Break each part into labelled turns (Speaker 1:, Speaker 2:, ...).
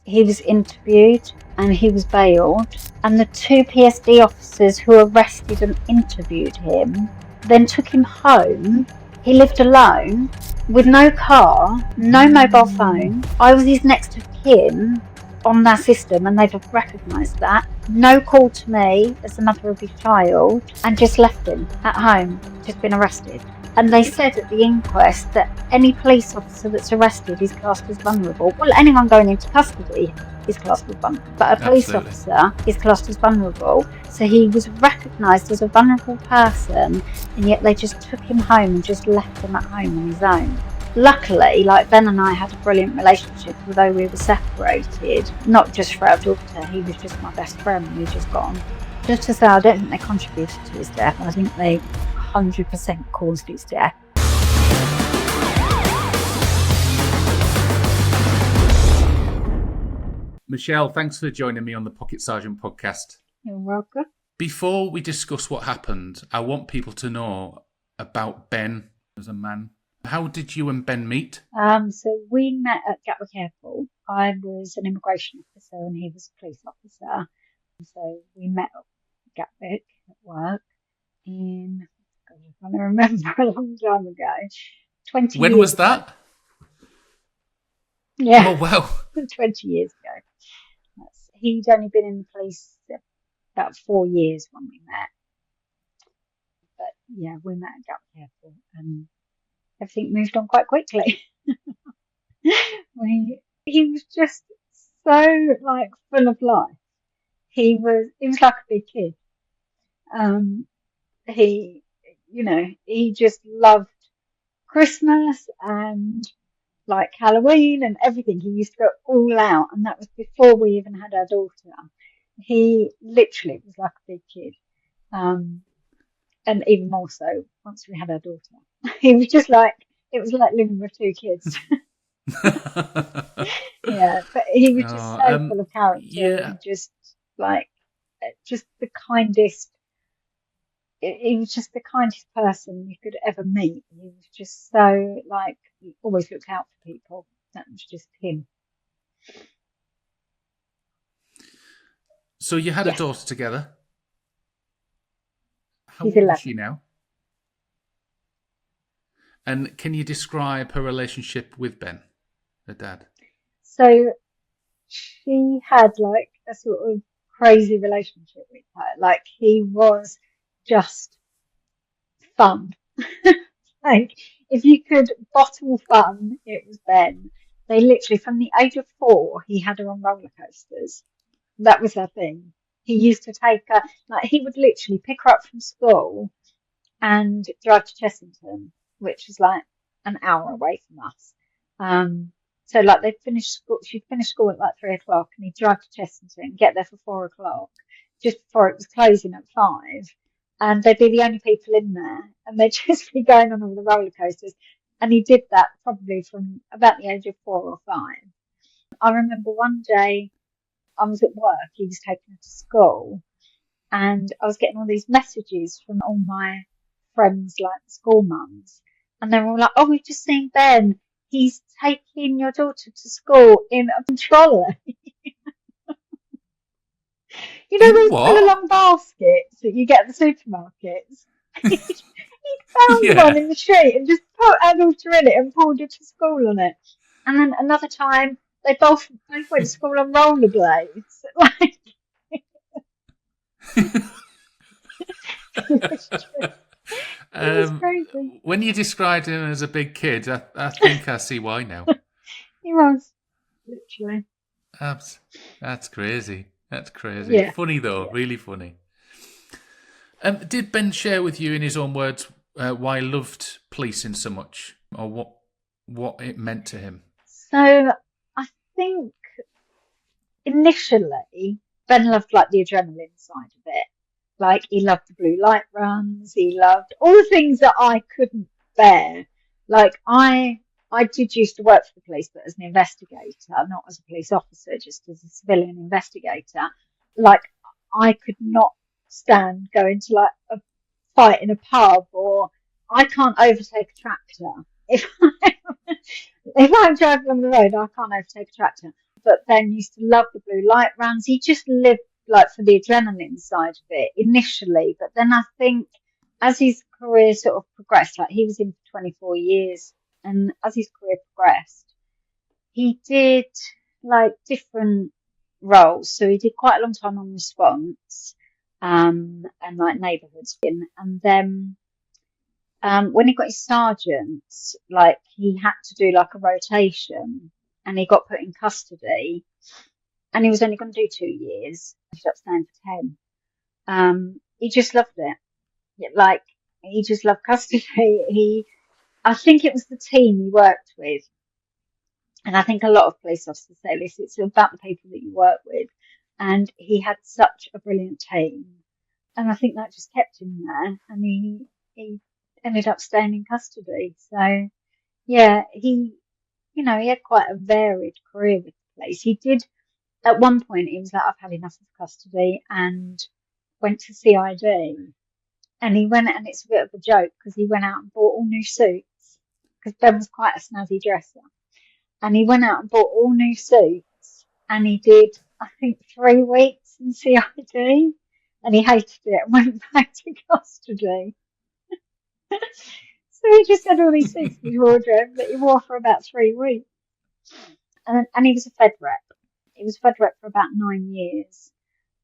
Speaker 1: he was interviewed and he was bailed, and the two PSD officers who arrested and interviewed him then took him home. He lived alone with no car, no mobile phone. I was his next of kin on their system, and they've recognised that. No call to me as the mother of his child, and just left him at home, just been arrested. And they said at the inquest that any police officer that's arrested is classed as vulnerable. Well, anyone going into custody is classed as vulnerable, but a police officer is classed as vulnerable. So he was recognised as a vulnerable person, and yet they just took him home and just left him at home on his own. Luckily, like, Ben and I had a brilliant relationship, although we were separated, not just for our daughter. He was just my best friend. We just got on. Just to say, I don't think they contributed to his death. I think they 100% caused his death.
Speaker 2: Michelle, thanks for joining me on the Pocket Sergeant podcast.
Speaker 1: You're welcome.
Speaker 2: Before we discuss what happened, I want people to know about Ben as a man. How did you and Ben meet?
Speaker 1: So we met at Gatwick Airport. I was an immigration officer and he was a police officer. So we met at Gatwick at work in, I'm trying to remember, a long time ago. 20
Speaker 2: When
Speaker 1: years
Speaker 2: was
Speaker 1: ago.
Speaker 2: that?
Speaker 1: Yeah.
Speaker 2: Oh, wow.
Speaker 1: 20 years ago. He'd only been in the police about 4 years when we met. But yeah, we met at Gatwick Airport and everything moved on quite quickly. He was just so, like, full of life. He was like a big kid. He just loved Christmas and like Halloween and everything. He used to go all out, and that was before we even had our daughter. He literally was like a big kid. And even more so once we had our daughter. He was just like, it was like living with two kids. Yeah, but he was just so full of character and just the kindest. He was just the kindest person you could ever meet. He was just so, like, he always looked out for people. That was just him.
Speaker 2: So you had a daughter together. How
Speaker 1: She's
Speaker 2: old
Speaker 1: 11.
Speaker 2: is she now? And can you describe her relationship with Ben, her dad?
Speaker 1: So she had like a sort of crazy relationship with her. Like, he was just fun. Like, if you could bottle fun, it was Ben. They literally, from the age of 4, he had her on roller coasters. That was her thing. He used to take her, like, he would literally pick her up from school and drive to Chessington, which is like an hour away from us. So like she'd finish school at like 3 o'clock, and he'd drive to Chessington, get there for 4 o'clock, just before it was closing at 5. And they'd be the only people in there, and they'd just be going on all the roller coasters. And he did that probably from about the age of 4 or 5. I remember one day I was at work, he was taking her to school, and I was getting all these messages from all my friends, like school mums, and they were all like, "Oh, we've just seen Ben. He's taking your daughter to school in a trolley." You know those pull-along baskets that you get at the supermarkets? He found one in the street and just put our daughter in it and pulled her to school on it. And then another time, they both went to school on rollerblades. Like, it was crazy.
Speaker 2: When you described him as a big kid, I think I see why now.
Speaker 1: He was, literally.
Speaker 2: That's crazy. That's crazy.
Speaker 1: Yeah.
Speaker 2: Funny though, really funny. Did Ben share with you, in his own words, why he loved policing so much, or what it meant to him?
Speaker 1: So I think initially Ben loved like the adrenaline side of it. Like, he loved the blue light runs. He loved all the things that I couldn't bear. Like, I did used to work for the police, but as an investigator, not as a police officer, just as a civilian investigator. Like, I could not stand going to like a fight in a pub, or I can't overtake a tractor. If I'm driving along the road, I can't overtake a tractor. but then used to love the blue light runs. He just lived like for the adrenaline side of it initially, but then I think as his career sort of progressed, like he was in for 24 years, and as his career progressed, he did like different roles. So he did quite a long time on response, and like neighbourhoods, and then when he got his sergeants, like he had to do like a rotation, and he got put in custody, and he was only going to do 2 years. He ended up staying for 10. He just loved it. Like he just loved custody. I think it was the team he worked with, and I think a lot of police officers say this. It's about the people that you work with, and he had such a brilliant team, and I think that just kept him there, and he ended up staying in custody. So yeah, he had quite a varied career with the police. He did, at one point, he was like, I've had enough of custody, and went to CID. And he went, and it's a bit of a joke because he went out and bought all new suits because Ben was quite a snazzy dresser. And he went out and bought all new suits, and he did, I think, 3 weeks in CID, and he hated it and went back to custody. So he just had all these suits in his wardrobe that he wore for about 3 weeks. And he was a Fed rep. He was a Fed rep for about 9 years,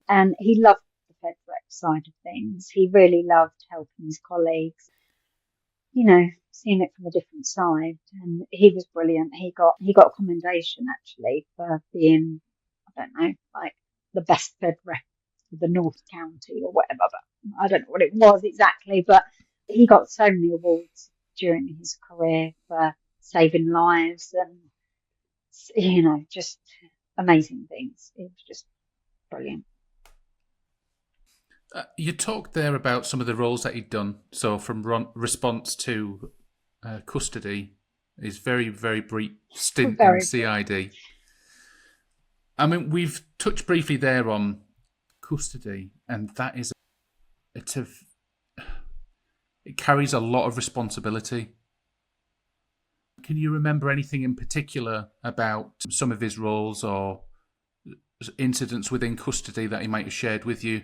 Speaker 1: and he loved the Fed rep side of things. He really loved helping his colleagues, seeing it from a different side. And he was brilliant. He got a commendation actually for being, I don't know, like the best Fed rep of the North County or whatever, but I don't know what it was exactly, but he got so many awards during his career for saving lives and, just amazing things. It was just brilliant.
Speaker 2: You talked there about some of the roles that he'd done. So from response to custody, his very, very brief stint in CID. I mean, we've touched briefly there on custody, and that is it carries a lot of responsibility. Can you remember anything in particular about some of his roles or incidents within custody that he might have shared with you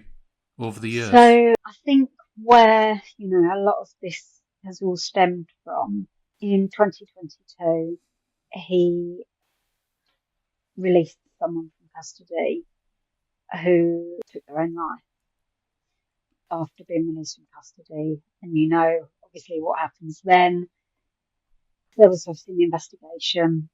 Speaker 2: over the years?
Speaker 1: So I think where, a lot of this has all stemmed from, in 2022, he released someone from custody who took their own life after being released from custody. And obviously what happens then. There was obviously an investigation.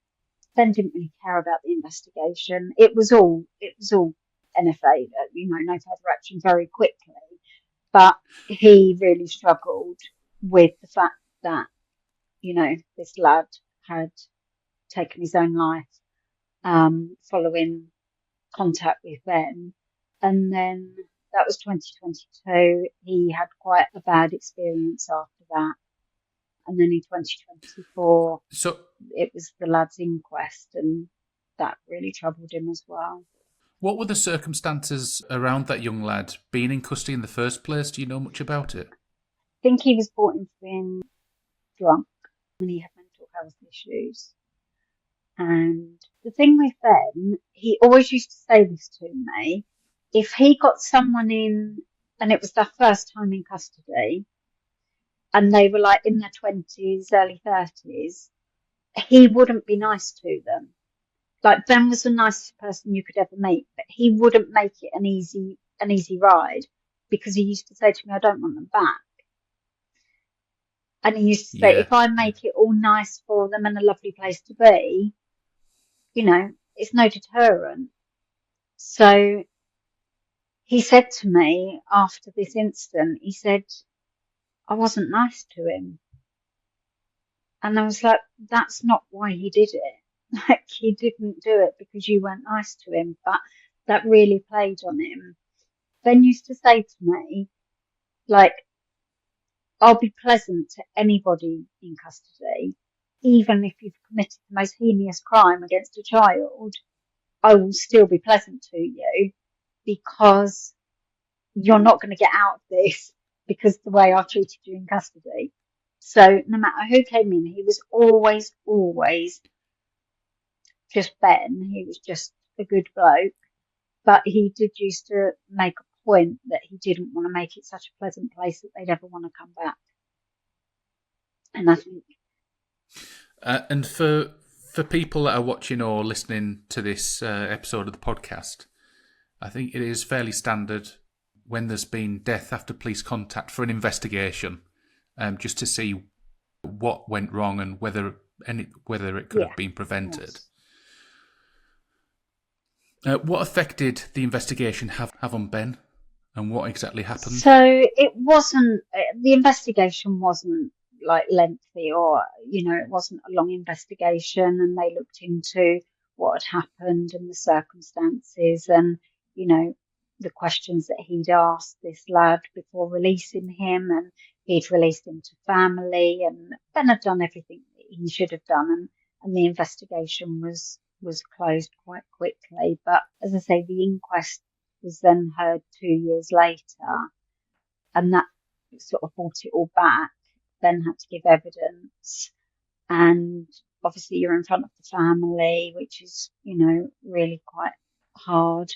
Speaker 1: Ben didn't really care about the investigation. It was all NFA, no further action very quickly. But he really struggled with the fact that, this lad had taken his own life, following contact with Ben. And then that was 2022. He had quite a bad experience after that. And then in 2024, it was the lad's inquest, and that really troubled him as well.
Speaker 2: What were the circumstances around that young lad being in custody in the first place? Do you know much about it?
Speaker 1: I think he was brought in for being drunk, and he had mental health issues. And the thing with Ben, he always used to say this to me, if he got someone in, and it was their first time in custody, and they were like in their 20s, early 30s, he wouldn't be nice to them. Like Ben was the nicest person you could ever meet, but he wouldn't make it an easy ride, because he used to say to me, I don't want them back. And he used to say, if I make it all nice for them and a lovely place to be, it's no deterrent. So he said to me after this incident, he said, I wasn't nice to him. And I was like, that's not why he did it. Like, he didn't do it because you weren't nice to him, but that really played on him. Ben used to say to me, like, I'll be pleasant to anybody in custody, even if you've committed the most heinous crime against a child, I will still be pleasant to you, because you're not going to get out of this because the way I treated you in custody. So no matter who came in, he was always just Ben. He was just a good bloke. But he did used to make a point that he didn't want to make it such a pleasant place that they'd ever want to come back. And I think...
Speaker 2: And for people that are watching or listening to this episode of the podcast, I think it is fairly standard when there's been death after police contact for an investigation, just to see what went wrong and whether it could have been prevented.
Speaker 1: Yes.
Speaker 2: What effect did the investigation have on Ben, and what exactly happened?
Speaker 1: So the investigation wasn't like lengthy, or, it wasn't a long investigation, and they looked into what had happened and the circumstances and, the questions that he'd asked this lad before releasing him, and he'd released him to family, and Ben had done everything that he should have done, and the investigation was closed quite quickly. But as I say, the inquest was then heard 2 years later, and that sort of brought it all back. Ben had to give evidence, and obviously you're in front of the family, which is, really quite hard.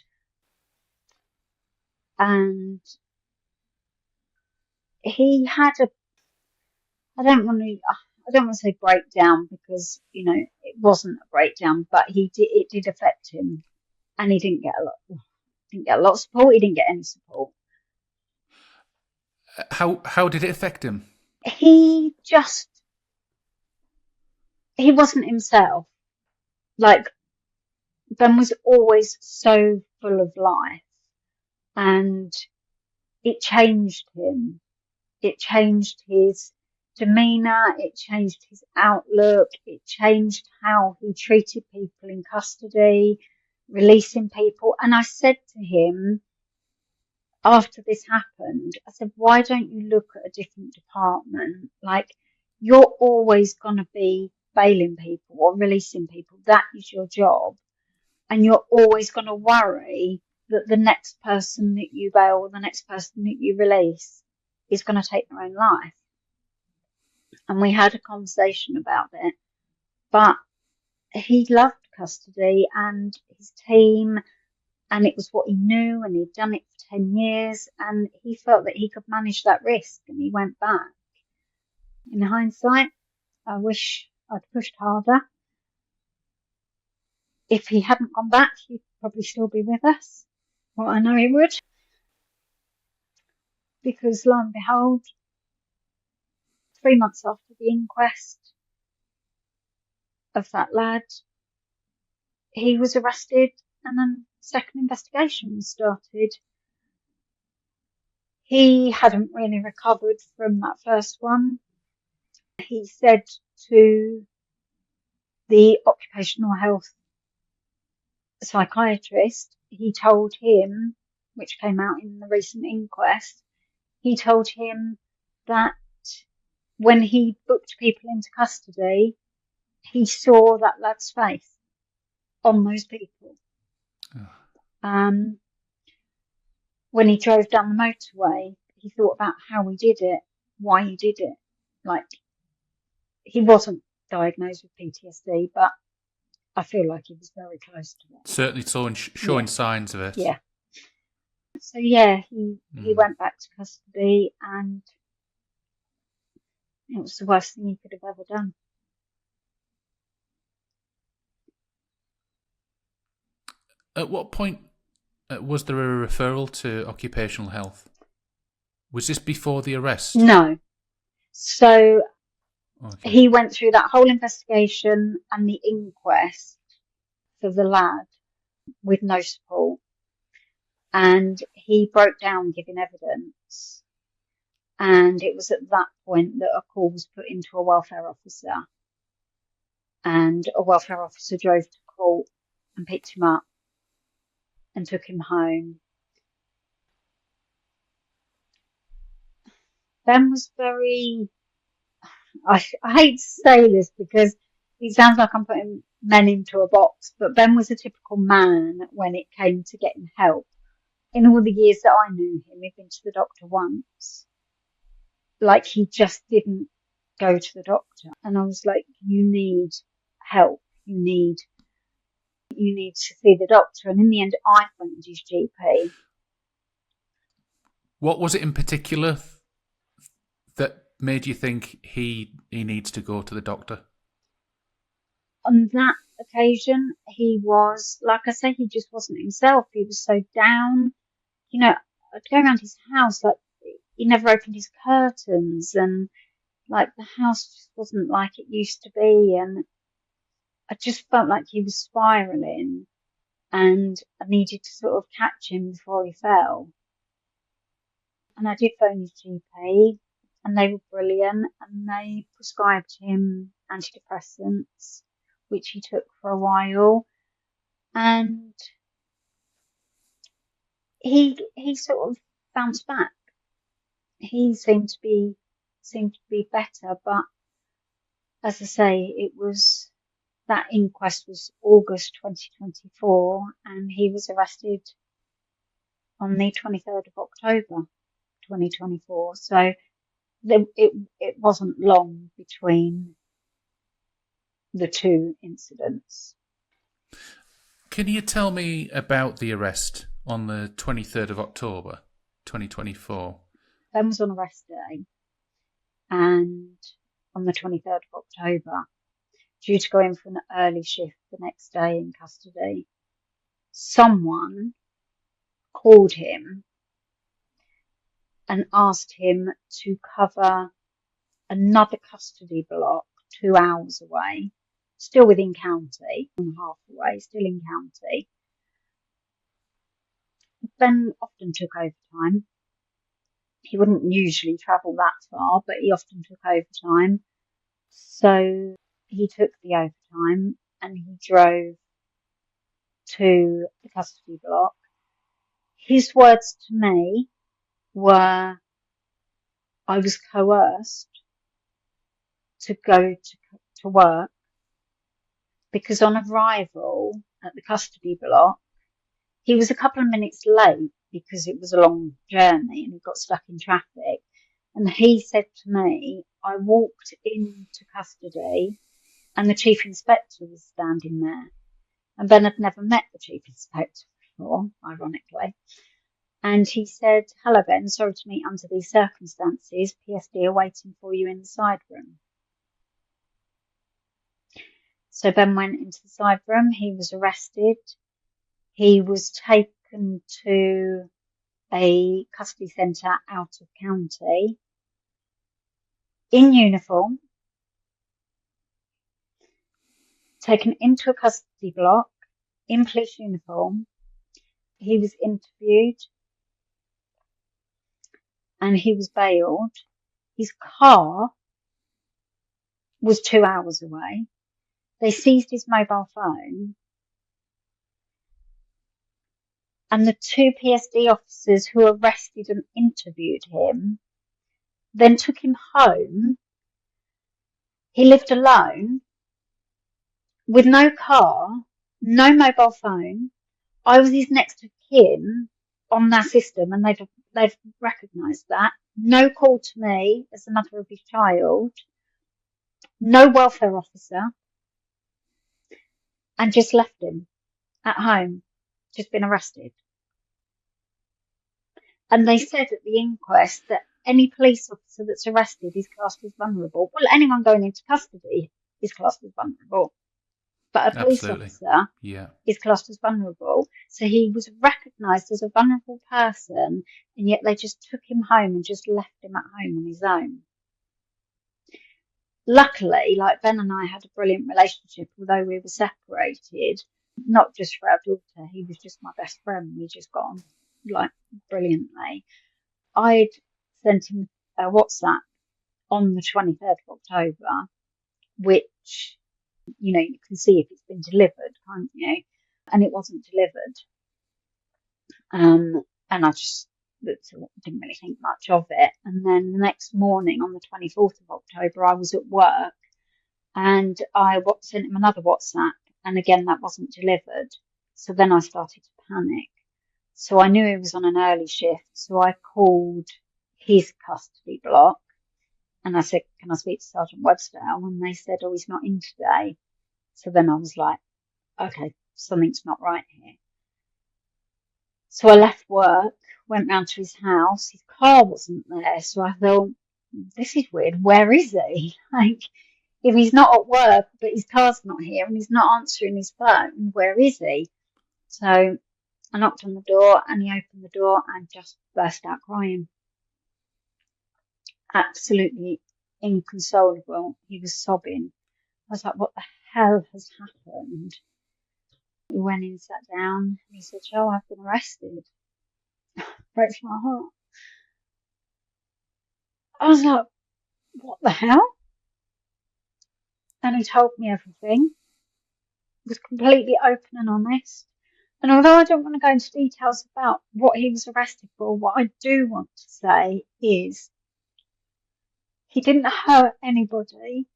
Speaker 1: And he had I don't want to say breakdown, because, it wasn't a breakdown, but it did affect him, and he didn't get a lot of support. He didn't get any support.
Speaker 2: How did it affect him?
Speaker 1: He wasn't himself. Like, Ben was always so full of life, and it changed him. It changed his demeanour, it changed his outlook, it changed how he treated people in custody, releasing people. And I said to him, after this happened, I said, why don't you look at a different department? Like, you're always going to be bailing people or releasing people. That is your job. And you're always going to worry that the next person that you bail or the next person that you release is going to take their own life. And we had a conversation about it. But he loved custody and his team, and it was what he knew, and he'd done it for 10 years, and he felt that he could manage that risk, and he went back. In hindsight, I wish I'd pushed harder. If he hadn't gone back, he'd probably still be with us. Well, I know he would. Because lo and behold, 3 months after the inquest of that lad, he was arrested, and then second investigation was started. He hadn't really recovered from that first one. He said to the occupational health psychiatrist, he told him, which came out in the recent inquest, he told him that when he booked people into custody, he saw that lad's face on those people. When he drove down the motorway, he thought about how he did it, why he did it. Like, he wasn't diagnosed with PTSD, but I feel like he was very close to it.
Speaker 2: Certainly showing signs of it.
Speaker 1: Yeah. So yeah, he went back to custody, and it was the worst thing he could have ever done.
Speaker 2: At what point was there a referral to occupational health? Was this before the arrest?
Speaker 1: No. So he went through that whole investigation and the inquest for the lad with no support. And he broke down giving evidence. And it was at that point that a call was put into a welfare officer. And a welfare officer drove to court and picked him up and took him home. Ben was very... I hate to say this because it sounds like I'm putting men into a box, but Ben was a typical man when it came to getting help. In all the years that I knew him, he'd been to the doctor once. Like, he just didn't go to the doctor. And I was like, you need help. You need you need to see the doctor. And in the end, I phoned his GP.
Speaker 2: What was it in particular that made you think he needs to go to the doctor?
Speaker 1: On that occasion, he was, like I say, he just wasn't himself. He was so down. You know, I'd go around his house, like, he never opened his curtains, and like the house just wasn't like it used to be, and I just felt like he was spiraling, and I needed to sort of catch him before he fell. And I did phone his GP, and they were brilliant, and they prescribed him antidepressants, which he took for a while, and he sort of bounced back. He seemed to be better, but as I say, it was, that inquest was August 2024, and he was arrested on the 23rd of October 2024. So it wasn't long between the two incidents.
Speaker 2: Can you tell me about the arrest on the 23rd of October 2024?
Speaker 1: Ben was on arrest day, and on the 23rd of October, due to go in for an early shift the next day in custody, someone called him and asked him to cover another custody block 2 hours away, still within county, 1.5 away, still in county. Ben often took overtime. He wouldn't usually travel that far, but he often took overtime. So he took the overtime and he drove to the custody block. His words to me were, I was coerced to go to work because on arrival at the custody block, he was a couple of minutes late because it was a long journey and he got stuck in traffic. And he said to me, I walked into custody and the chief inspector was standing there. And Ben had never met the chief inspector before, ironically. And he said, hello, Ben, sorry to meet under these circumstances. PSD are waiting for you in the side room. So Ben went into the side room. He was arrested. He was taken to a custody centre out of county in uniform, taken into a custody block in police uniform. He was interviewed and he was bailed. His car was 2 hours away. They seized his mobile phone, and the two PSD officers who arrested and interviewed him then took him home. He lived alone with no car, no mobile phone. I was his next of kin on their system, and they've recognised that. No call to me as the mother of his child, no welfare officer, and just left him at home, just been arrested. And they said at the inquest that any police officer that's arrested is classed as vulnerable. Well, anyone going into custody is classed as vulnerable. But a police officer is classed as vulnerable. So he was recognised as a vulnerable person, and yet they just took him home and just left him at home on his own. Luckily, like, Ben and I had a brilliant relationship, although we were separated, not just for our daughter. He was just my best friend. We just got on, like, brilliantly. I'd sent him a WhatsApp on the 23rd of October, which, you know, you can see if it's been delivered, can't you? And it wasn't delivered. And I just didn't really think much of it. And then the next morning, on the 24th of October, I was at work and I sent him another WhatsApp. And again, that wasn't delivered. So then I started to panic. So I knew he was on an early shift. So I called his custody block and I said, can I speak to Sergeant Websdale? And they said, oh, he's not in today. So then I was like, okay, something's not right here. So I left work, went round to his house. His car wasn't there, so I thought, this is weird. Where is he? Like, if he's not at work, but his car's not here and he's not answering his phone, where is he? So I knocked on the door and he opened the door and just burst out crying. Absolutely inconsolable. He was sobbing. I was like, what the hell has happened? We went in, sat down, and he said, Joe, I've been arrested. Broke my heart. I was like, what the hell? And he told me everything. He was completely open and honest. And although I don't want to go into details about what he was arrested for, what I do want to say is he didn't hurt anybody.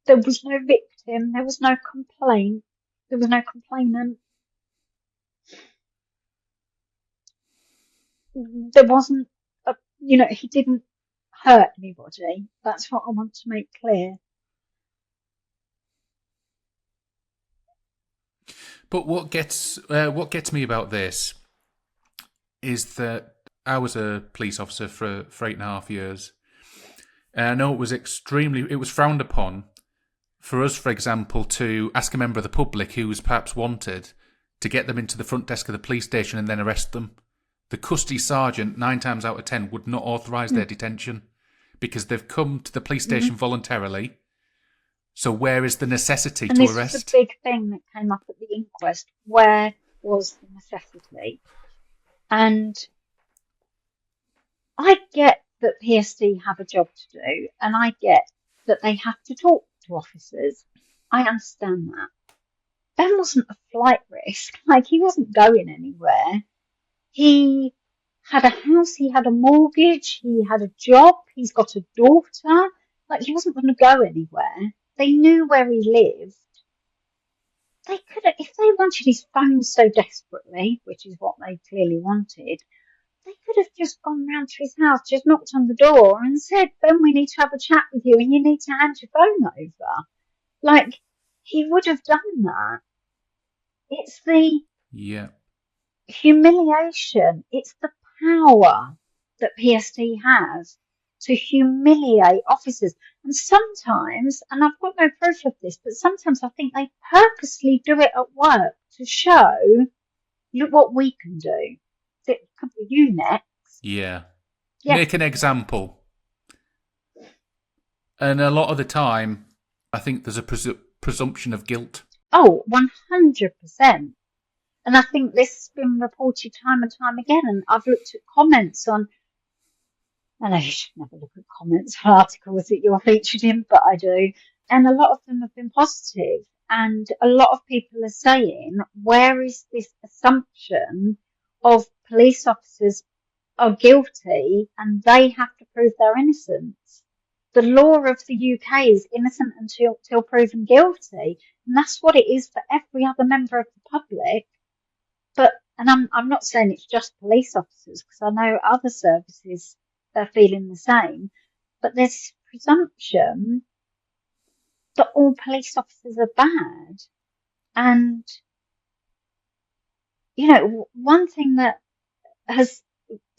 Speaker 1: There was no victim. There was no complaint. There was no complainant. There wasn't he didn't hurt anybody. That's what I want to make clear.
Speaker 2: But what gets me about this is that I was a police officer for 8.5 years, and I know it was frowned upon for us, for example, to ask a member of the public who was perhaps wanted to get them into the front desk of the police station and then arrest them. The custody sergeant, 9 times out of 10, would not authorise their detention because they've come to the police station voluntarily. So where is the necessity to arrest?
Speaker 1: This is a big thing that came up at the inquest. Where was the necessity? And I get that PSD have a job to do, and I get that they have to talk to officers. I understand that. Ben wasn't a flight risk. Like, he wasn't going anywhere. He had a house, he had a mortgage, he had a job, he's got a daughter. Like, he wasn't going to go anywhere. They knew where he lived. They could have, if they wanted his phone so desperately, which is what they clearly wanted, they could have just gone round to his house, just knocked on the door and said, Ben, we need to have a chat with you and you need to hand your phone over. Like, he would have done that. It's the humiliation. It's the power that PSD has to humiliate officers. And sometimes, and I've got no proof of this, but sometimes I think they purposely do it at work to show, look what we can do. It could be you next.
Speaker 2: Yeah. Make an example. And a lot of the time, I think there's a presumption of guilt.
Speaker 1: Oh, 100%. And I think this has been reported time and time again. And I've looked at comments on, I know you should never look at comments on articles that you're featured in, but I do. And a lot of them have been positive. And a lot of people are saying, where is this assumption of police officers are guilty and they have to prove their innocence? The law of the UK is innocent until proven guilty. And that's what it is for every other member of the public. But, and I'm not saying it's just police officers, because I know other services are feeling the same, but there's this presumption that all police officers are bad. And, one thing that has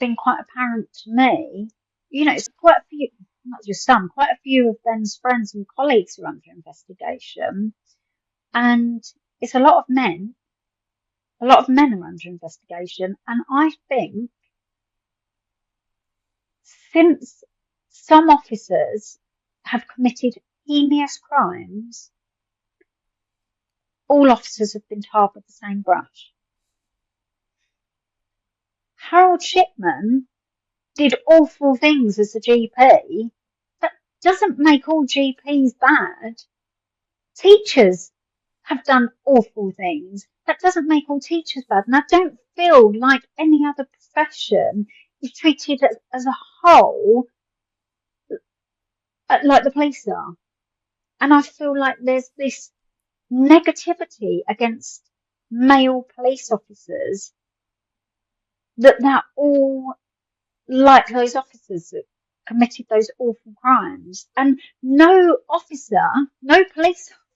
Speaker 1: been quite apparent to me, it's quite a few, not just some, quite a few of Ben's friends and colleagues are under investigation. And it's a lot of men. A lot of men are under investigation. And I think since some officers have committed heinous crimes, all officers have been tarred with the same brush. Harold Shipman did awful things as a GP. That doesn't make all GPs bad. Teachers have done awful things. That doesn't make all teachers bad. And I don't feel like any other profession is treated as a whole like the police are. And I feel like there's this negativity against male police officers that they're all like those officers that committed those awful crimes. And no police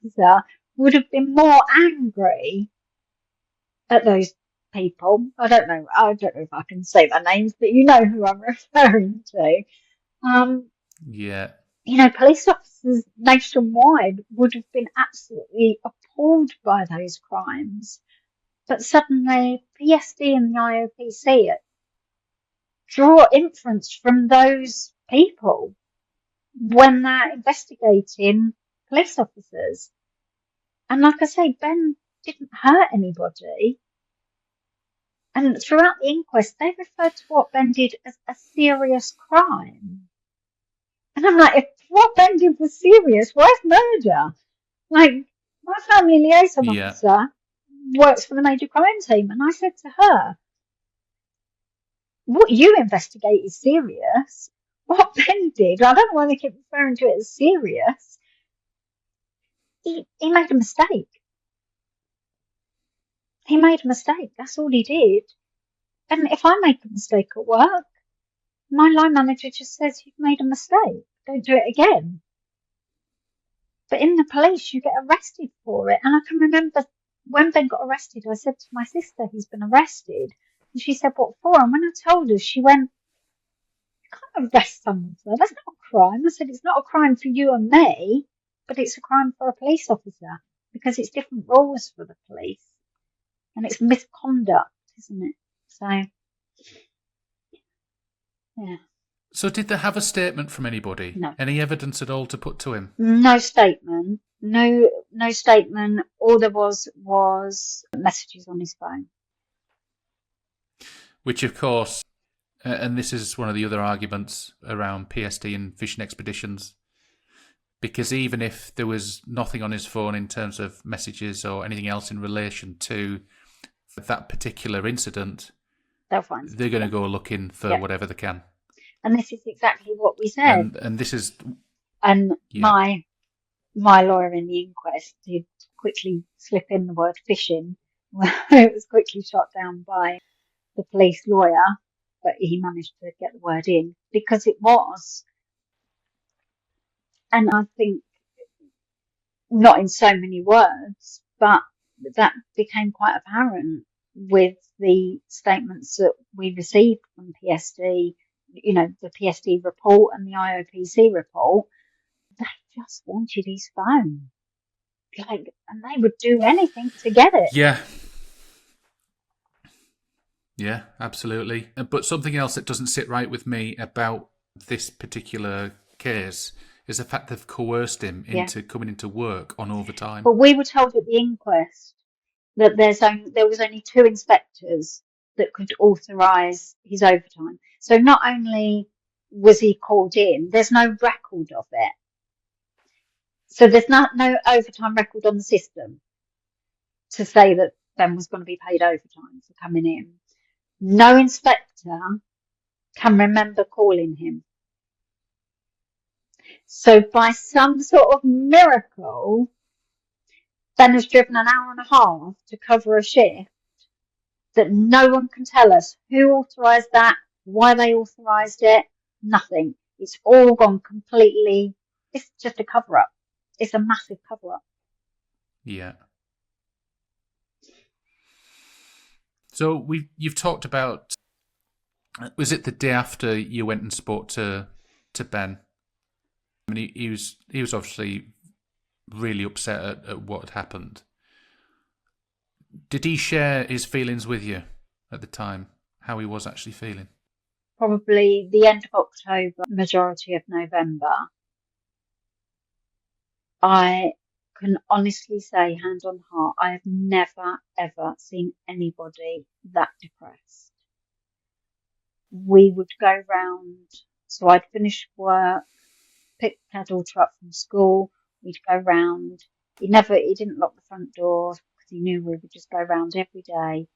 Speaker 1: officer would have been more angry at those people. I don't know if I can say their names, but you know who I'm referring to.
Speaker 2: Yeah.
Speaker 1: Police officers nationwide would have been absolutely appalled by those crimes. But suddenly, PSD and the IOPC draw inference from those people when they're investigating police officers. And like I say, Ben didn't hurt anybody. And throughout the inquest, they referred to what Ben did as a serious crime. And I'm like, if what Ben did was serious, where's murder? Like, my family liaison
Speaker 2: Yeah.
Speaker 1: officer works for the major crime team. And I said to her, what you investigate is serious. What Ben did, I don't know why they keep referring to it as serious. He made a mistake. He made a mistake. That's all he did. And if I make a mistake at work, my line manager just says, you've made a mistake. Don't do it again. But in the police, you get arrested for it. And I can remember when Ben got arrested, I said to my sister, he's been arrested. And she said, what for? And when I told her, she went, you can't arrest someone for that. That's not a crime. I said, it's not a crime for you and me, but it's a crime for a police officer because it's different rules for the police. And it's misconduct, isn't it? So, yeah.
Speaker 2: So did they have a statement from anybody?
Speaker 1: No.
Speaker 2: Any evidence at all to put to him?
Speaker 1: No statement. No statement. All there was messages on his phone.
Speaker 2: Which, of course, and this is one of the other arguments around PSD and fishing expeditions, because even if there was nothing on his phone in terms of messages or anything else in relation to that particular incident,
Speaker 1: they'll find
Speaker 2: they're going to go looking for whatever they can.
Speaker 1: And this is exactly what we said.
Speaker 2: And this is...
Speaker 1: And my lawyer in the inquest did quickly slip in the word fishing. It was quickly shot down by the police lawyer, but he managed to get the word in because it was. And I think not in so many words, but that became quite apparent with the statements that we received from PSD, the PSD report and the IOPC report. They just wanted his phone. And they would do anything to get it.
Speaker 2: Yeah. Yeah, absolutely. But something else that doesn't sit right with me about this particular case is the fact they've coerced him into coming into work on overtime.
Speaker 1: But we were told at the inquest that there was only 2 inspectors that could authorise his overtime. So not only was he called in, there's no record of it. So there's no overtime record on the system to say that Ben was going to be paid overtime for coming in. No inspector can remember calling him. So by some sort of miracle, Ben has driven an hour and a half to cover a shift that no one can tell us who authorised that, why they authorised it, nothing. It's all gone completely. It's just a cover-up. It's a massive cover-up.
Speaker 2: Yeah. So you've talked about, was it the day after you went and spoke to Ben? I mean, he was obviously really upset at what had happened. Did he share his feelings with you at the time, how he was actually feeling?
Speaker 1: Probably the end of October, majority of November. I can honestly say, hand on heart, I have never, ever seen anybody that depressed. We would go round, so I'd finish work, pick our daughter up from school, we'd go round. He didn't lock the front door because he knew we would just go round every day.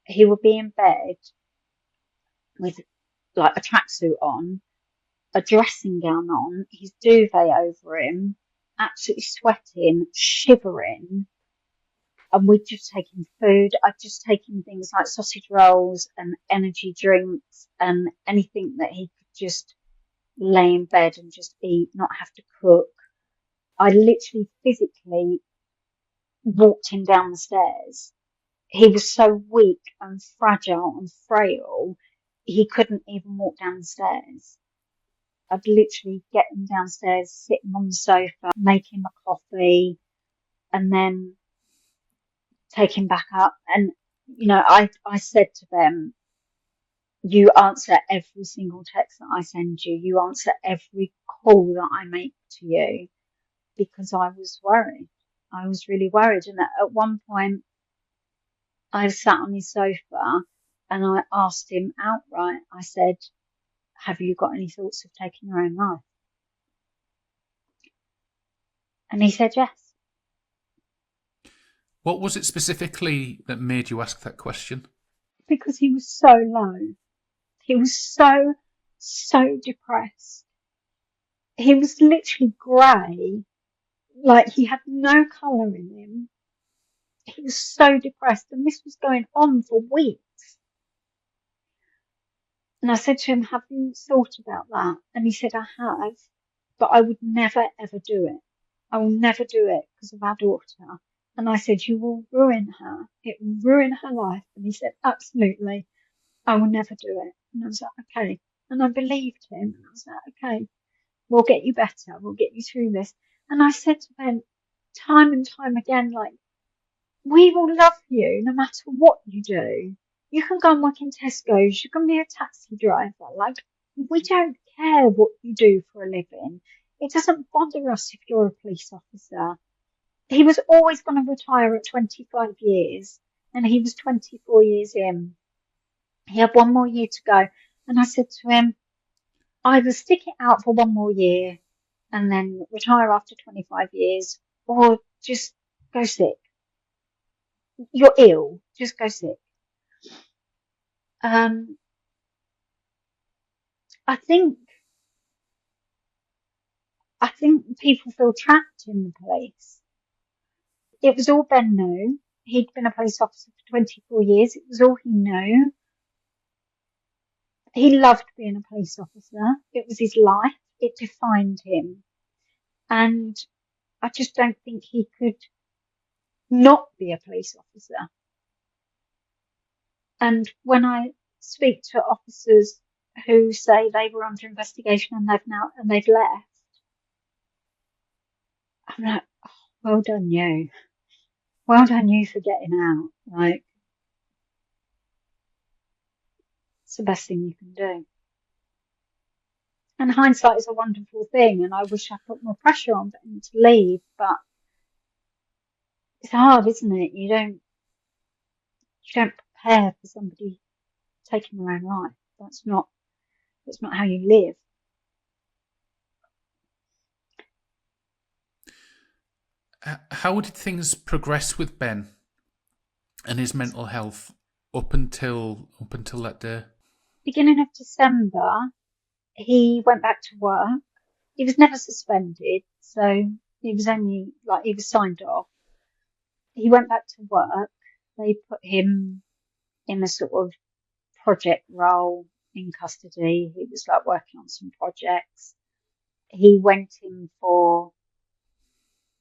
Speaker 1: He would be in bed with like a tracksuit on, a dressing gown on, his duvet over him, absolutely sweating, shivering. And we'd just taken food. I'd just taken things like sausage rolls and energy drinks and anything that he could just lay in bed and just eat, not have to cook. I literally physically walked him down the stairs. he was so weak and fragile and frail, he couldn't even walk down the stairs. I'd literally get him downstairs, sit him on the sofa, make him a coffee, and then take him back up. And, you know, I said to them, you answer every single text that I send you. You answer every call that I make to you, because I was worried. I was really worried. And at one point, I sat on his sofa and I asked him outright, I said, have you got any thoughts of taking your own life? And he said yes.
Speaker 2: What was it specifically that made you ask that question?
Speaker 1: Because he was so low. He was so depressed. He was literally grey, like he had no colour in him. He was so depressed, and this was going on for weeks. And I said to him, have you thought about that? And he said, I have, but I would never, ever do it. I will never do it because of our daughter. And I said, you will ruin her. It will ruin her life. And he said, absolutely. I will never do it. And I was like, okay. And I believed him. And I was like, okay, we'll get you better. We'll get you through this. And I said to Ben time and time again, like, we will love you no matter what you do. You can go and work in Tesco's. You can be a taxi driver. Like, we don't care what you do for a living. It doesn't bother us if you're a police officer. He was always going to retire at 25 years, and he was 24 years in. He had one more year to go. And I said to him, either stick it out for one more year and then retire after 25 years, or just go sick. You're ill, just go sick. I think people feel trapped in the police. It was all Ben knew. He'd been a police officer for 24 years. It was all he knew. He loved being a police officer. It was his life. It defined him. And I just don't think he could not be a police officer. And when I speak to officers who say they were under investigation and they've left, I'm like, oh, well done you. Well done you for getting out. Like, it's the best thing you can do. And hindsight is a wonderful thing, and I wish I put more pressure on them to leave, but it's hard, isn't it? You don't prepare for somebody taking their own life. That's not how you live.
Speaker 2: How did things progress with Ben and his mental health up until that day?
Speaker 1: Beginning of December, he went back to work. He was never suspended, so he was only he was signed off. He went back to work. They put him in a sort of project role in custody. He was like working on some projects. He went in for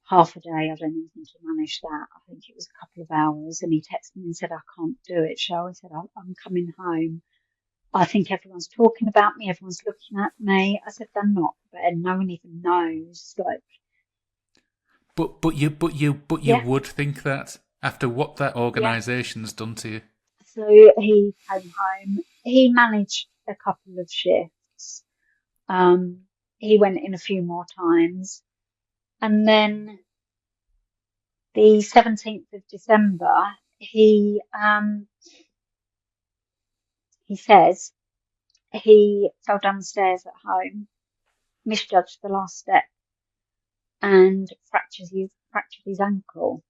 Speaker 1: half a day. I don't even think he managed that. I think it was a couple of hours, and he texted me and said, I can't do it, Shell. He said, I'm coming home. I think everyone's talking about me. Everyone's looking at me. I said, they're not, and no one even knows. Like,
Speaker 2: but you
Speaker 1: yeah,
Speaker 2: would think that after what that organisation's done to you.
Speaker 1: So he came home. He managed a couple of shifts. He went in a few more times, and then the 17th of December, he says he fell down the stairs at home, misjudged the last step, and fractured his ankle.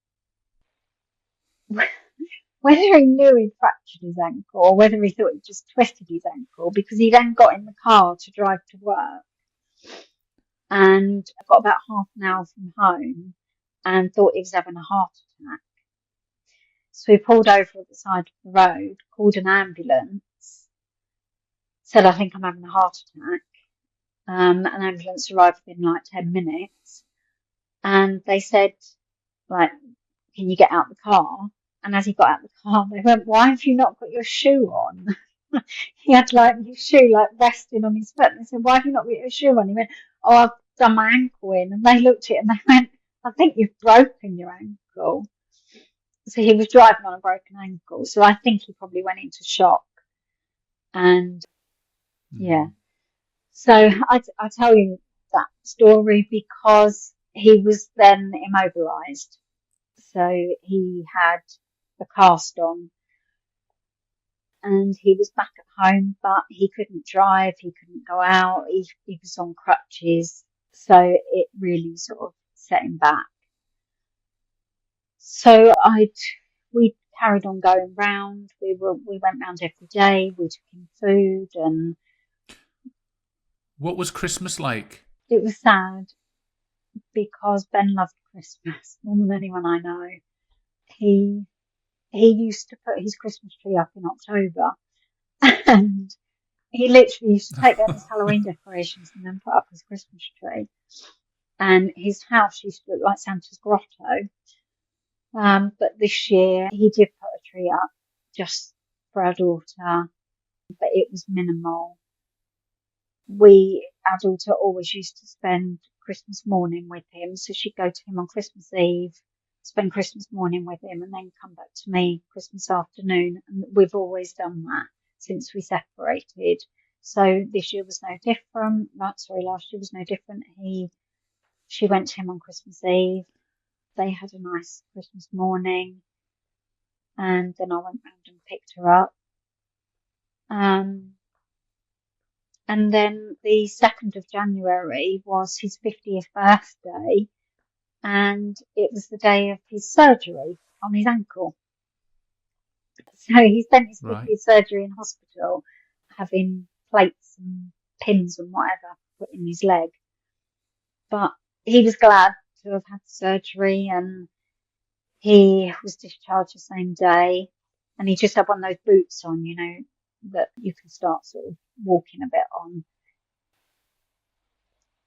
Speaker 1: Whether he knew he'd fractured his ankle or whether he thought he'd just twisted his ankle, because he then got in the car to drive to work and got about half an hour from home and thought he was having a heart attack. So he pulled over at the side of the road, called an ambulance, said, I think I'm having a heart attack. An ambulance arrived within like 10 minutes, and they said, like, can you get out the car? And as he got out of the car, they went, "Why have you not got your shoe on?" He had like his shoe like resting on his foot. And they said, "Why have you not got your shoe on?" He went, "Oh, I've done my ankle in." And they looked at it and they went, "I think you've broken your ankle." So he was driving on a broken ankle. So I think he probably went into shock. And yeah. So I tell you that story because he was then immobilised. So he had a cast on and he was back at home, but he couldn't drive, he couldn't go out, he was on crutches. So it really sort of set him back. So we carried on going round. We went round every day. We took him food, and
Speaker 2: What was Christmas like?
Speaker 1: it was sad because Ben loved Christmas more than anyone I know. He used to put his Christmas tree up in October, and he literally used to take down his Halloween decorations and then put up his Christmas tree. And his house used to look like Santa's grotto. But this year he did put a tree up just for our daughter, but it was minimal. Our daughter always used to spend Christmas morning with him, so she'd go to him on Christmas Eve, spend Christmas morning with him, and then come back to me Christmas afternoon. And we've always done that since we separated. So this year was no different. Last year was no different. She went to him on Christmas Eve. They had a nice Christmas morning, and then I went round and picked her up. And then the 2nd of January was his 50th birthday, and it was the day of his surgery on his ankle. So he spent his 50th surgery in hospital, having plates and pins and whatever put in his leg. But he was glad to have had the surgery, and he was discharged the same day. And he just had one of those boots on, that you can start sort of walking a bit on.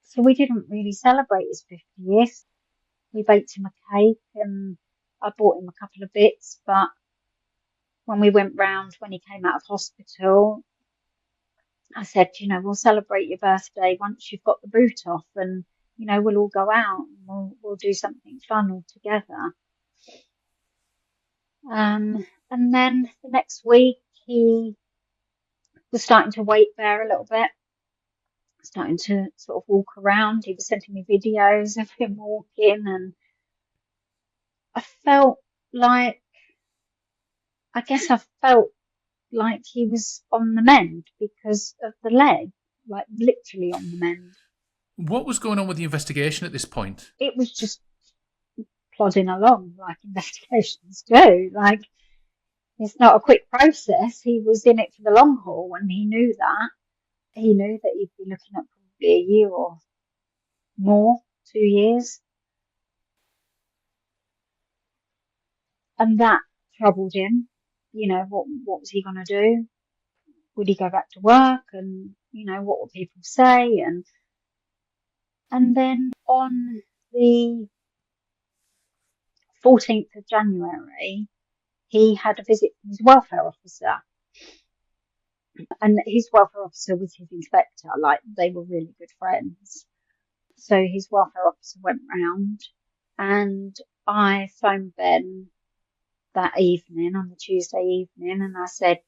Speaker 1: So we didn't really celebrate his 50th. We baked him a cake and I bought him a couple of bits, but when we went round, when he came out of hospital, I said, we'll celebrate your birthday once you've got the boot off, and, we'll all go out and we'll do something fun all together. And then the next week he was starting to weight bear a little bit, starting to sort of walk around. He was sending me videos of him walking, and I felt like he was on the mend because of the leg, like literally on the mend.
Speaker 2: What was going on with the investigation at this point?
Speaker 1: It was just plodding along like investigations do. Like, it's not a quick process. He was in it for the long haul, and he knew that. He knew that he'd be looking at probably a year or more, 2 years. And that troubled him. What was he going to do? Would he go back to work? And, what would people say? And then on the 14th of January, he had a visit from his welfare officer. And his welfare officer was his inspector. Like, they were really good friends. So his welfare officer went round, and I phoned Ben that evening, on the Tuesday evening, and I said,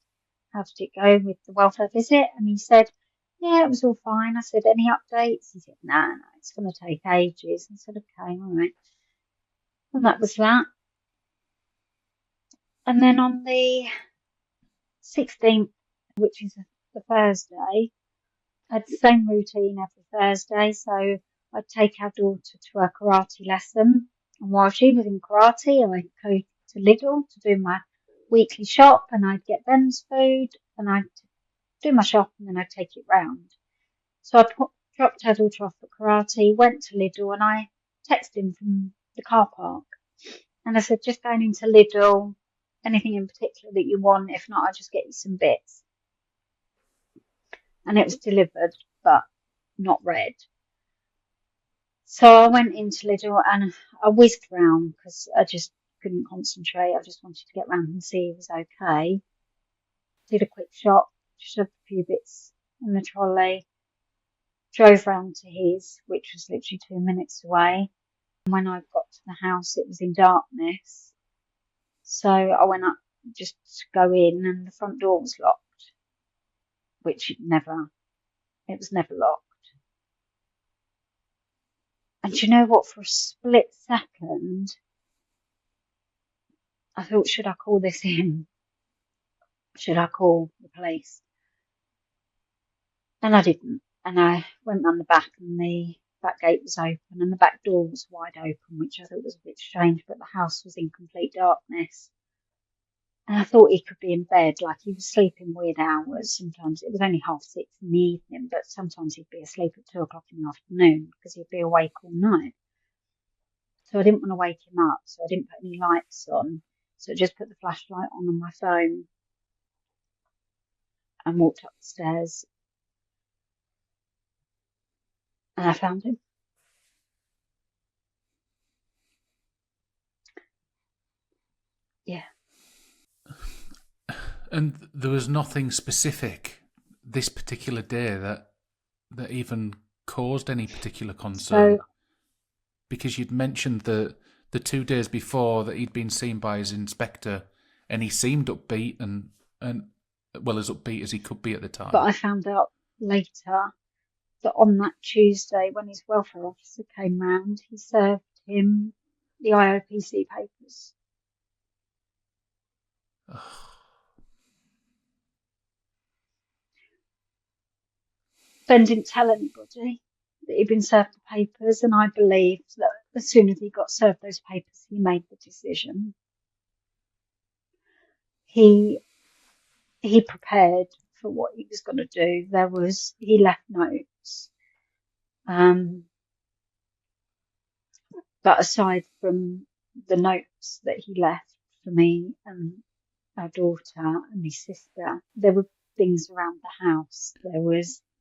Speaker 1: "How did it go with the welfare visit?" And he said, "Yeah, it was all fine." I said, "Any updates?" He said, no, it's going to take ages. I said, "Okay, all right." And that was that. And then on the 16th, which is the Thursday, I had the same routine every Thursday. So I'd take our daughter to her karate lesson. And while she was in karate, I'd go to Lidl to do my weekly shop, and I'd get Ben's food, and I'd do my shop, and then I'd take it round. So I dropped our daughter off at karate, went to Lidl, and I texted him from the car park. And I said, "Just going into Lidl, anything in particular that you want? If not, I'll just get you some bits." And it was delivered, but not read. So I went into Lidl and I whizzed round because I just couldn't concentrate. I just wanted to get round and see he was okay. Did a quick shop, shoved a few bits in the trolley, drove round to his, which was literally 2 minutes away. And when I got to the house, it was in darkness. So I went up just to go in, and the front door was locked, which it was never locked. And do you know what? For a split second, I thought, should I call this in? Should I call the police? And I didn't. And I went round the back, and the back gate was open and the back door was wide open, which I thought was a bit strange, but the house was in complete darkness. And I thought he could be in bed, like he was sleeping weird hours. Sometimes it was only 6:30 in the evening, but sometimes he'd be asleep at 2 o'clock in the afternoon because he'd be awake all night. So I didn't want to wake him up, so I didn't put any lights on. So I just put the flashlight on my phone and walked up the stairs. And I found him. Yeah.
Speaker 2: And there was nothing specific this particular day that even caused any particular concern?
Speaker 1: So,
Speaker 2: because you'd mentioned the 2 days before that he'd been seen by his inspector and he seemed upbeat and well, as upbeat as he could be at the time.
Speaker 1: but I found out later that on that Tuesday, when his welfare officer came round, he served him the IOPC papers. Ben didn't tell anybody that he'd been served the papers, and I believed that as soon as he got served those papers, he made the decision. He prepared for what he was going to do. He left notes. But aside from the notes that he left for me and our daughter and his sister, there were things around the house.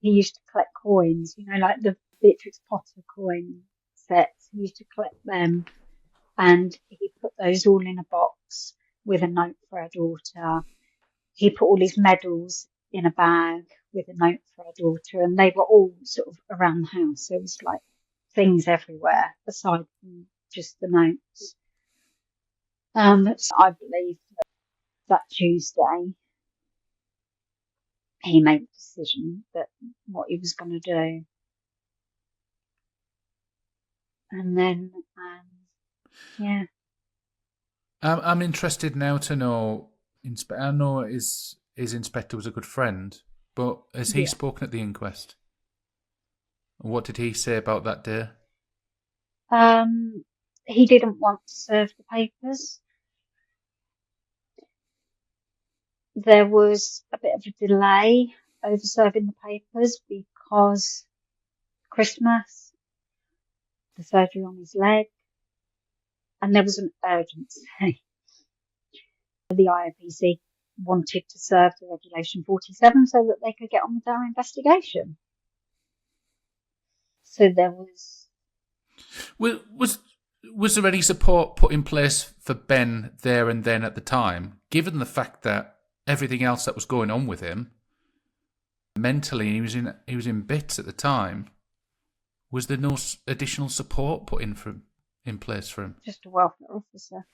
Speaker 1: He used to collect coins, like the Beatrix Potter coin sets. He used to collect them, and he put those all in a box with a note for our daughter. He put all his medals in a bag with a note for our daughter, and they were all sort of around the house. There was like things everywhere aside from just the notes. So I believe that Tuesday he made the decision that what he was going to do. And then, yeah.
Speaker 2: I'm interested now to know. I know his inspector was a good friend, but has he spoken at the inquest? What did he say about that day?
Speaker 1: He didn't want to serve the papers. There was a bit of a delay over serving the papers because Christmas, the surgery on his leg, and there was an urgency. The IOPC wanted to serve the Regulation 47 so that they could get on with their investigation. So there was...
Speaker 2: Was there any support put in place for Ben there and then at the time, given the fact that everything else that was going on with him, mentally, he was in bits at the time? Was there no additional support put in place for him?
Speaker 1: Just a welfare officer.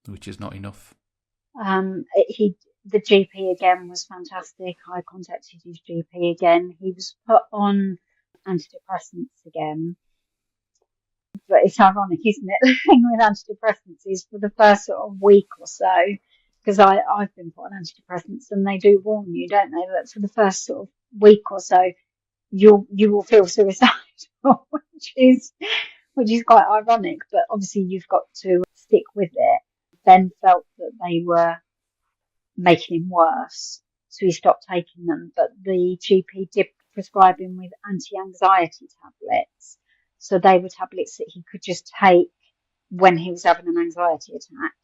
Speaker 2: Which is not enough.
Speaker 1: The GP again was fantastic. I contacted his GP again. He was put on antidepressants again. But it's ironic, isn't it? The thing with antidepressants is for the first sort of week or so, because I've been put on antidepressants and they do warn you, don't they, that for the first sort of week or so, you will feel suicidal, which is quite ironic, but obviously you've got to stick with it. Ben felt that they were making him worse, so he stopped taking them, but the GP did prescribe him with anti-anxiety tablets. So they were tablets that he could just take when he was having an anxiety attack,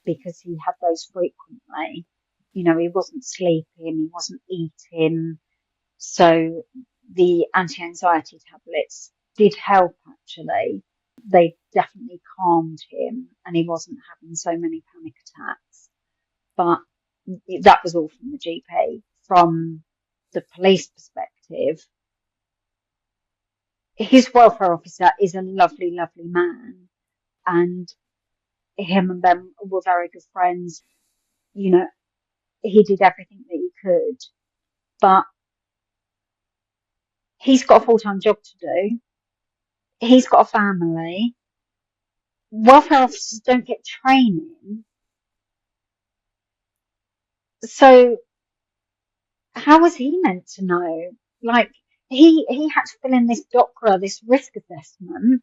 Speaker 1: because he had those frequently. He wasn't sleeping, he wasn't eating. So the anti-anxiety tablets did help, actually. They definitely calmed him and he wasn't having so many panic attacks. But that was all from the GP. From the police perspective, his welfare officer is a lovely, lovely man, and him and Ben were very good friends. You know, he did everything that he could, but he's got a full-time job to do. He's got a family. Welfare officers don't get training. So how was he meant to know? Like, he had to fill in this DOCRA, this risk assessment,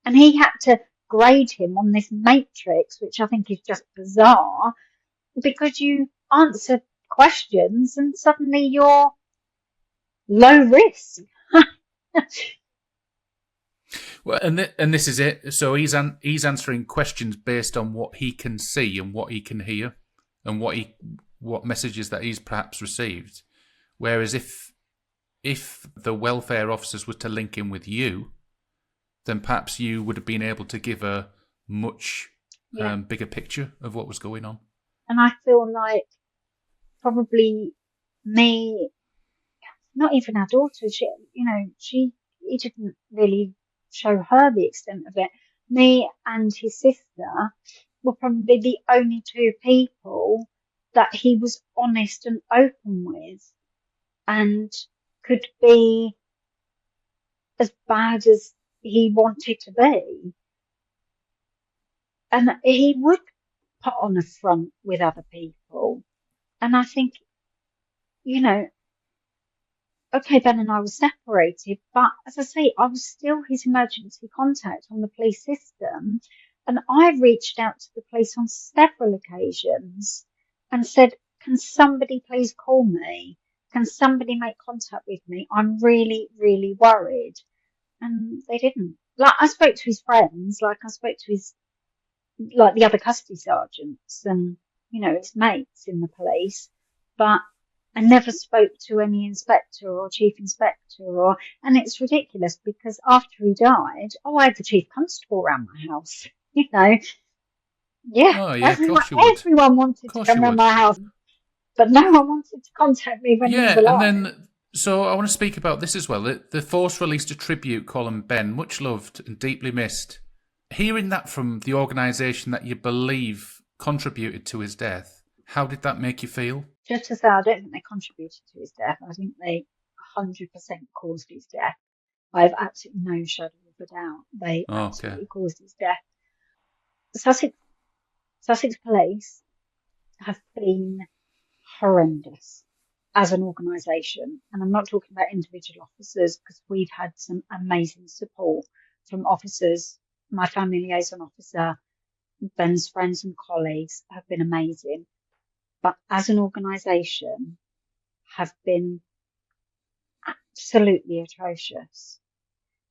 Speaker 1: and he had to grade him on this matrix, which I think is just bizarre, because you answer questions and suddenly you're low risk.
Speaker 2: Well, and this is it. So he's answering questions based on what he can see and what he can hear, and what messages that he's perhaps received. Whereas if the welfare officers were to link in with you, then perhaps you would have been able to give a much bigger picture of what was going on.
Speaker 1: And I feel like probably me, not even our daughter, he didn't really show her the extent of it. Me and his sister were probably the only two people that he was honest and open with and could be as bad as he wanted to be. And he would put on a front with other people. And I think, okay, Ben and I were separated, but as I say, I was still his emergency contact on the police system. And I reached out to the police on several occasions and said, can somebody please call me? Can somebody make contact with me? I'm really, really worried. And they didn't. Like, I spoke to his friends, like I spoke to the other custody sergeants and, his mates in the police, but I never spoke to any inspector or chief inspector and it's ridiculous because after he died, I had the chief constable around my house, Yeah.
Speaker 2: Oh, yeah,
Speaker 1: everyone wanted to come around my house, but no one wanted to contact me when he was alive.
Speaker 2: Yeah, and then, so I want to speak about this as well. The Force released a tribute calling Ben much loved and deeply missed. Hearing that from the organisation that you believe contributed to his death, how did that make you feel?
Speaker 1: Just to say, I don't think they contributed to his death. I think they 100% caused his death. I have absolutely no shadow of a doubt. They absolutely caused his death. Sussex Police have been horrendous as an organisation. And I'm not talking about individual officers because we've had some amazing support from officers. My family liaison officer, Ben's friends and colleagues have been amazing. But as an organisation have been absolutely atrocious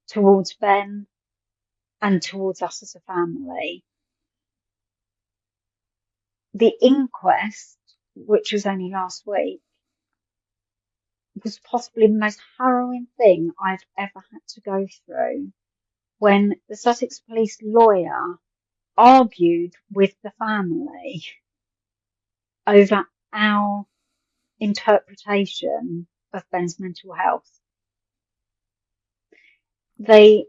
Speaker 1: towards Ben and towards us as a family. The inquest, which was only last week, was possibly the most harrowing thing I've ever had to go through when the Sussex Police lawyer argued with the family over our interpretation of Ben's mental health. They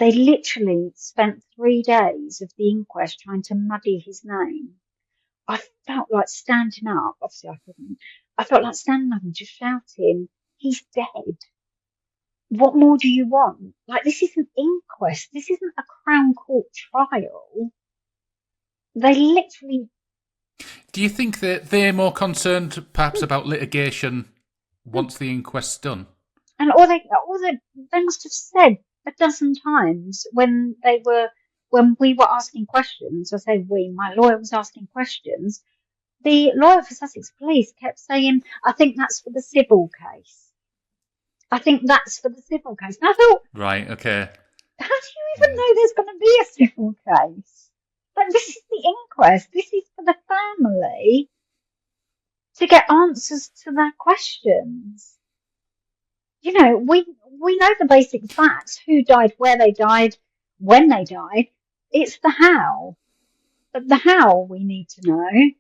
Speaker 1: literally spent 3 days of the inquest trying to muddy his name. I felt like standing up. Obviously, I couldn't. I felt like standing up and just shouting, he's dead. What more do you want? Like, this is an inquest. This isn't a Crown Court trial. They literally...
Speaker 2: Do you think that they're more concerned perhaps about litigation once the inquest's done?
Speaker 1: And they must have said a dozen times when we were asking questions, I say we, my lawyer was asking questions, the lawyer for Sussex Police kept saying, I think that's for the civil case. I think that's for the civil case. And I thought,
Speaker 2: right, okay.
Speaker 1: How do you even know there's going to be a civil case? Like, this is the inquest. This is for the family to get answers to their questions. we know the basic facts: who died, where they died, when they died. It's the how. The how we need to know.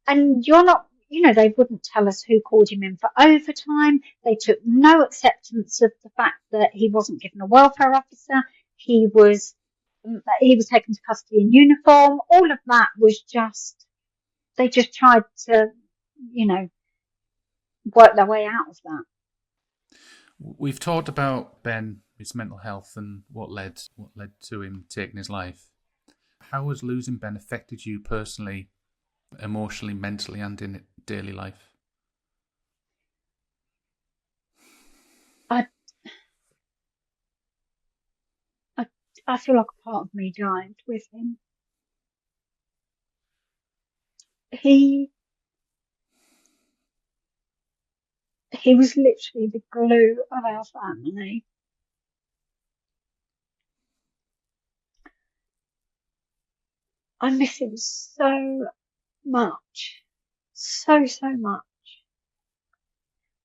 Speaker 1: And you're not, they wouldn't tell us who called him in for overtime. They took no acceptance of the fact that he wasn't given a welfare officer. He was taken to custody in uniform. All of that was they just tried to, work their way out of that.
Speaker 2: We've talked about Ben, his mental health, and what led to him taking his life. How has losing Ben affected you personally, emotionally, mentally, and in daily life?
Speaker 1: I feel like a part of me died with him. He was literally the glue of our family. I miss him so much. So much.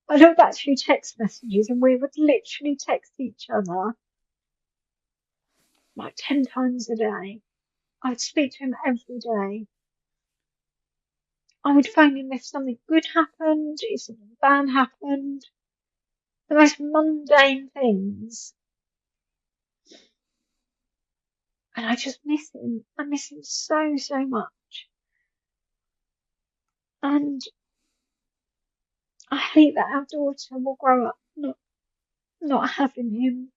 Speaker 1: I look back through text messages and we would literally text each other like 10 times a day. I'd speak to him every day. I would phone him if something good happened, if something bad happened. The most mundane things. And I just miss him. I miss him so much. And I hate that our daughter will grow up not having him.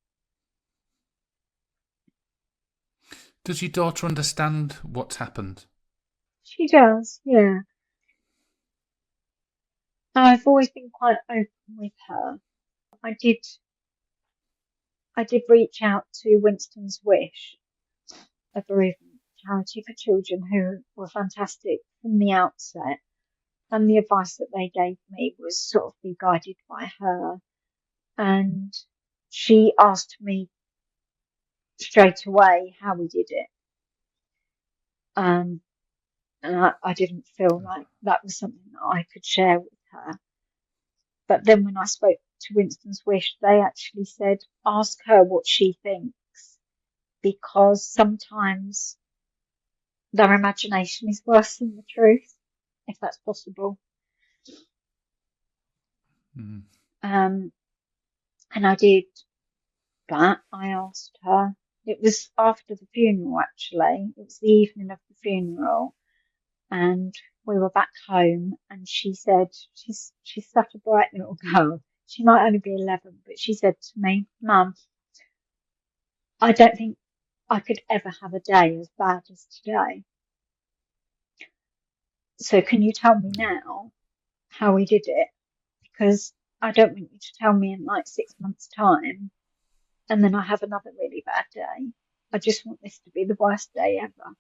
Speaker 2: Does your daughter understand what's happened?
Speaker 1: She does, yeah. I've always been quite open with her. I did reach out to Winston's Wish, a bereavement charity for children, who were fantastic from the outset. And the advice that they gave me was sort of be guided by her. And she asked me straight away how we did it. And I didn't feel like that was something that I could share with her. But then when I spoke to Winston's Wish, they actually said, ask her what she thinks, because sometimes their imagination is worse than the truth, if that's possible.
Speaker 2: Mm.
Speaker 1: And I did that. I asked her. It was after the funeral, actually. It was the evening of the funeral. And we were back home, and she said, she's such a bright little girl. She might only be 11, but she said to me, Mum, I don't think I could ever have a day as bad as today. So can you tell me now how we did it? Because I don't want you to tell me in like 6 months' time and then I have another really bad day. I just want this to be the worst day ever.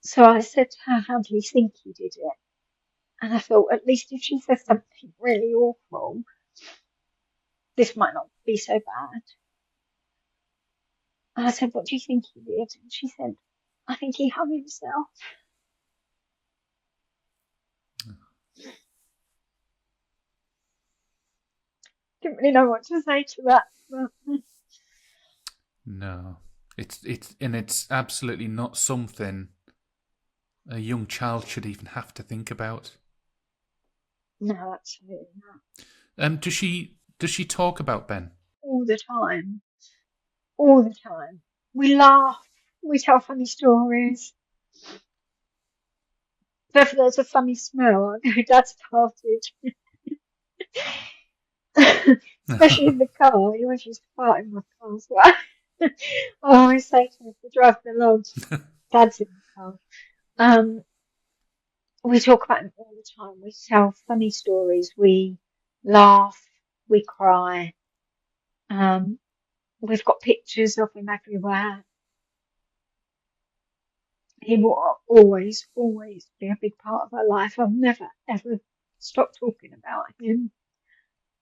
Speaker 1: So I said to her, how do you think you did it? And I thought, at least if she says something really awful, this might not be so bad. And I said, what do you think he did? And she said, I think he hung himself. Didn't really know what to say to that. But...
Speaker 2: No, it's absolutely not something a young child should even have to think about.
Speaker 1: No, absolutely not.
Speaker 2: Does she talk about Ben?
Speaker 1: All the time. All the time. We laugh. We tell funny stories. If there's a funny smell, I go, Dad's farted. Especially in the car. He always used to fart in my car as well. I always say to him, if we're driving along, Dad's in the car. We talk about him all the time. We tell funny stories. We laugh. We cry. We've got pictures of him everywhere. He will always be a big part of our life. I'll never, ever stop talking about him.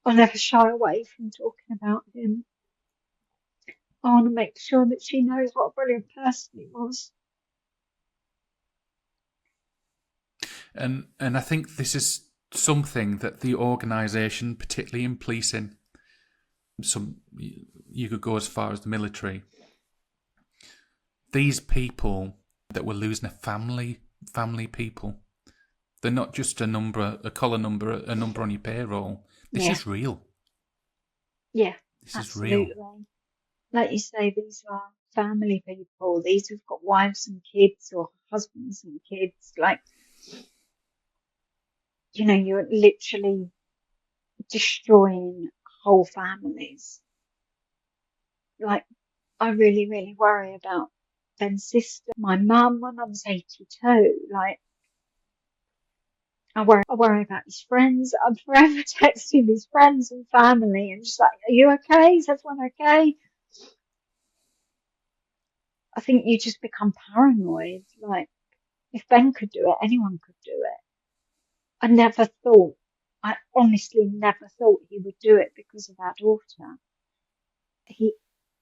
Speaker 1: I'll never shy away from talking about him. I want to make sure that she knows what a brilliant person he was.
Speaker 2: And I think this is something that the organisation, particularly in policing, you could go as far as the military. These people that were losing family people, they're not just a number, a collar number, a number on your payroll. This is real.
Speaker 1: Yeah,
Speaker 2: this
Speaker 1: absolutely.
Speaker 2: is real.
Speaker 1: Like you say, these are family people. These who've got wives and kids or husbands and kids. Like, you know, you're literally destroying whole families. Like, I really, really worry about Ben's sister, my mum's 82. Like, I worry about his friends. I'm forever texting his friends and family and just like, are you okay? Is everyone okay? I think you just become paranoid. Like, if Ben could do it, anyone could do it. I honestly never thought he would do it because of our daughter. He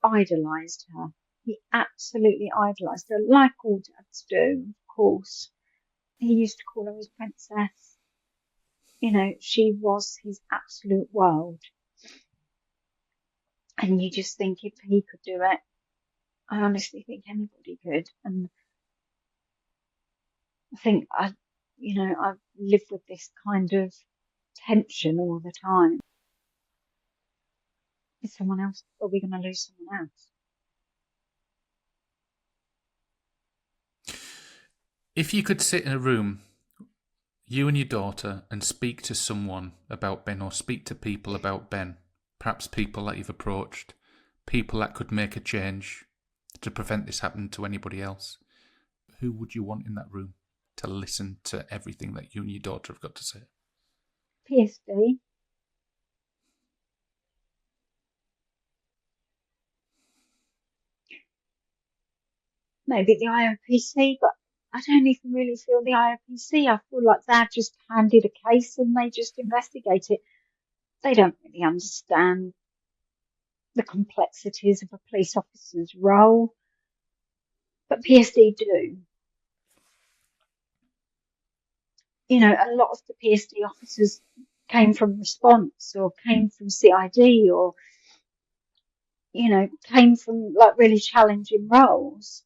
Speaker 1: idolised her. He absolutely idolised her, like all dads do, of course. He used to call her his princess. You know, she was his absolute world. And you just think if he could do it, I honestly think anybody could. And I think I've lived with this kind of tension all the time. Is someone else? Are we going to lose someone else?
Speaker 2: If you could sit in a room, you and your daughter, and speak to someone about Ben, or speak to people about Ben, perhaps people that you've approached, people that could make a change to prevent this happening to anybody else, who would you want in that room to listen to everything that you and your daughter have got to say?
Speaker 1: PSD. Maybe the IOPC, but I don't even really feel the IOPC. I feel like they're just handed a case and they just investigate it. They don't really understand the complexities of a police officer's role, but PSD do. You know, a lot of the PSD officers came from response or came from CID or, you know, came from like really challenging roles.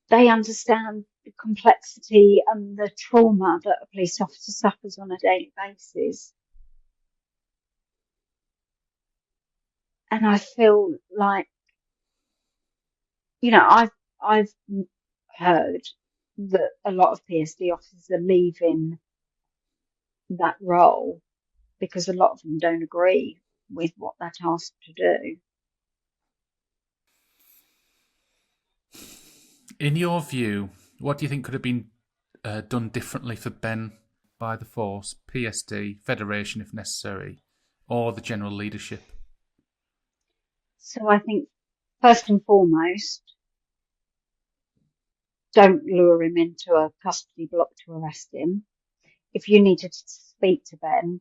Speaker 1: They understand the complexity and the trauma that a police officer suffers on a daily basis. And I feel like, you know, I've heard that a lot of PSD officers are leaving that role because a lot of them don't agree with what they're tasked to do.
Speaker 2: In your view, what do you think could have been done differently for Ben by the force, PSD, Federation if necessary, or the general leadership?
Speaker 1: So I think first and foremost, don't lure him into a custody block to arrest him. If you needed to speak to Ben,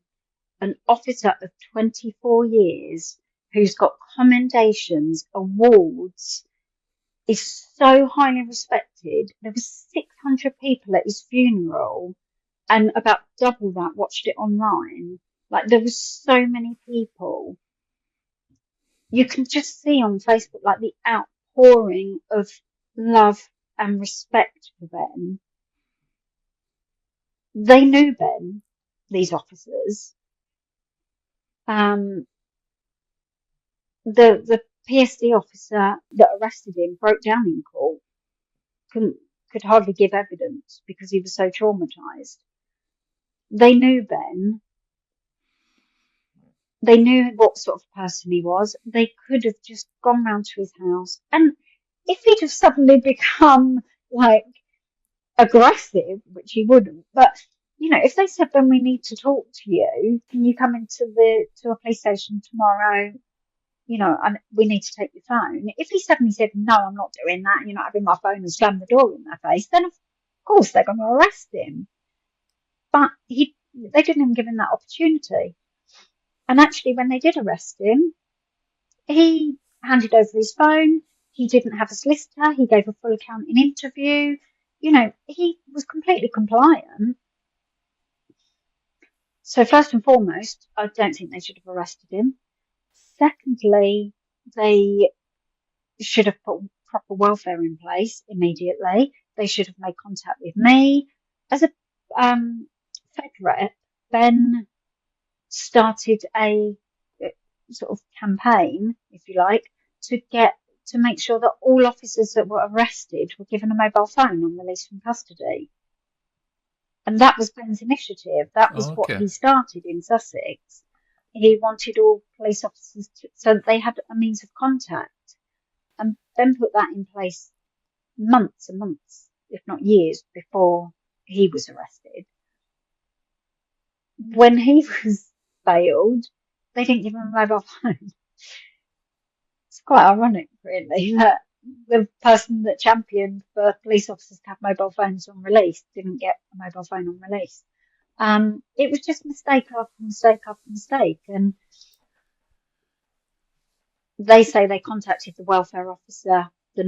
Speaker 1: an officer of 24 years who's got commendations, awards, is so highly respected. There were 600 people at his funeral and about double that watched it online. Like, there was so many people. You can just see on Facebook, like, the outpouring of love and respect for Ben. They knew Ben, these officers. The PSD officer that arrested him broke down in court, could hardly give evidence because he was so traumatized. They knew Ben. They knew what sort of person he was. They could have just gone round to his house. And if he'd have suddenly become like aggressive, which he wouldn't, but you know, if they said, Ben, we need to talk to you, can you come to a police station tomorrow? You know, and we need to take your phone. If he suddenly said, no, I'm not doing that, you're not having my phone, and slammed the door in their face, then of course they're going to arrest him. But they didn't even give him that opportunity. And actually, when they did arrest him, he handed over his phone. He didn't have a solicitor. He gave a full account in interview. You know, he was completely compliant. So first and foremost, I don't think they should have arrested him. Secondly, they should have put proper welfare in place immediately. They should have made contact with me. As a Fed rep, Ben started a sort of campaign, if you like, to make sure that all officers that were arrested were given a mobile phone on release from custody. And that was Ben's initiative. That was what
Speaker 2: Okay.
Speaker 1: he started in Sussex. He wanted all police officers so that they had a means of contact. And Ben put that in place months and months, if not years, before he was arrested. When he was bailed, they didn't give him a mobile phone. It's quite ironic, really, that the person that championed for police officers to have mobile phones on release didn't get a mobile phone on release. It was just mistake after mistake after mistake. And they say they contacted the welfare officer the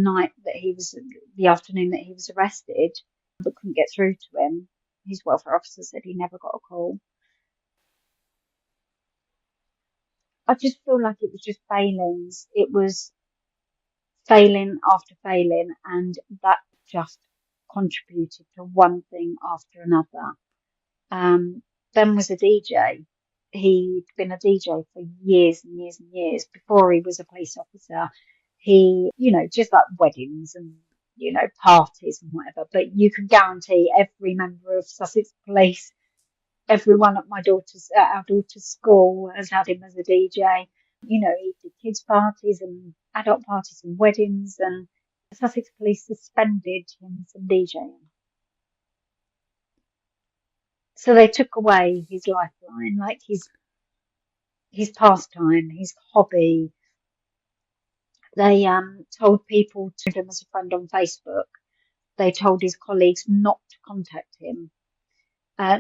Speaker 1: afternoon that he was arrested, but couldn't get through to him. His welfare officer said he never got a call. I just feel like it was just failings. It was failing after failing, and that just contributed to one thing after another. Ben was a DJ. He'd been a DJ for years and years and years before he was a police officer. He, just like weddings and, parties and whatever, but you can guarantee every member of Sussex Police, everyone at our daughter's school has had him as a DJ. He did kids' parties and adult parties and weddings, and Sussex Police suspended him from DJing. So they took away his lifeline, like his pastime, his hobby. They told people to him as a friend on Facebook. They told his colleagues not to contact him.
Speaker 2: How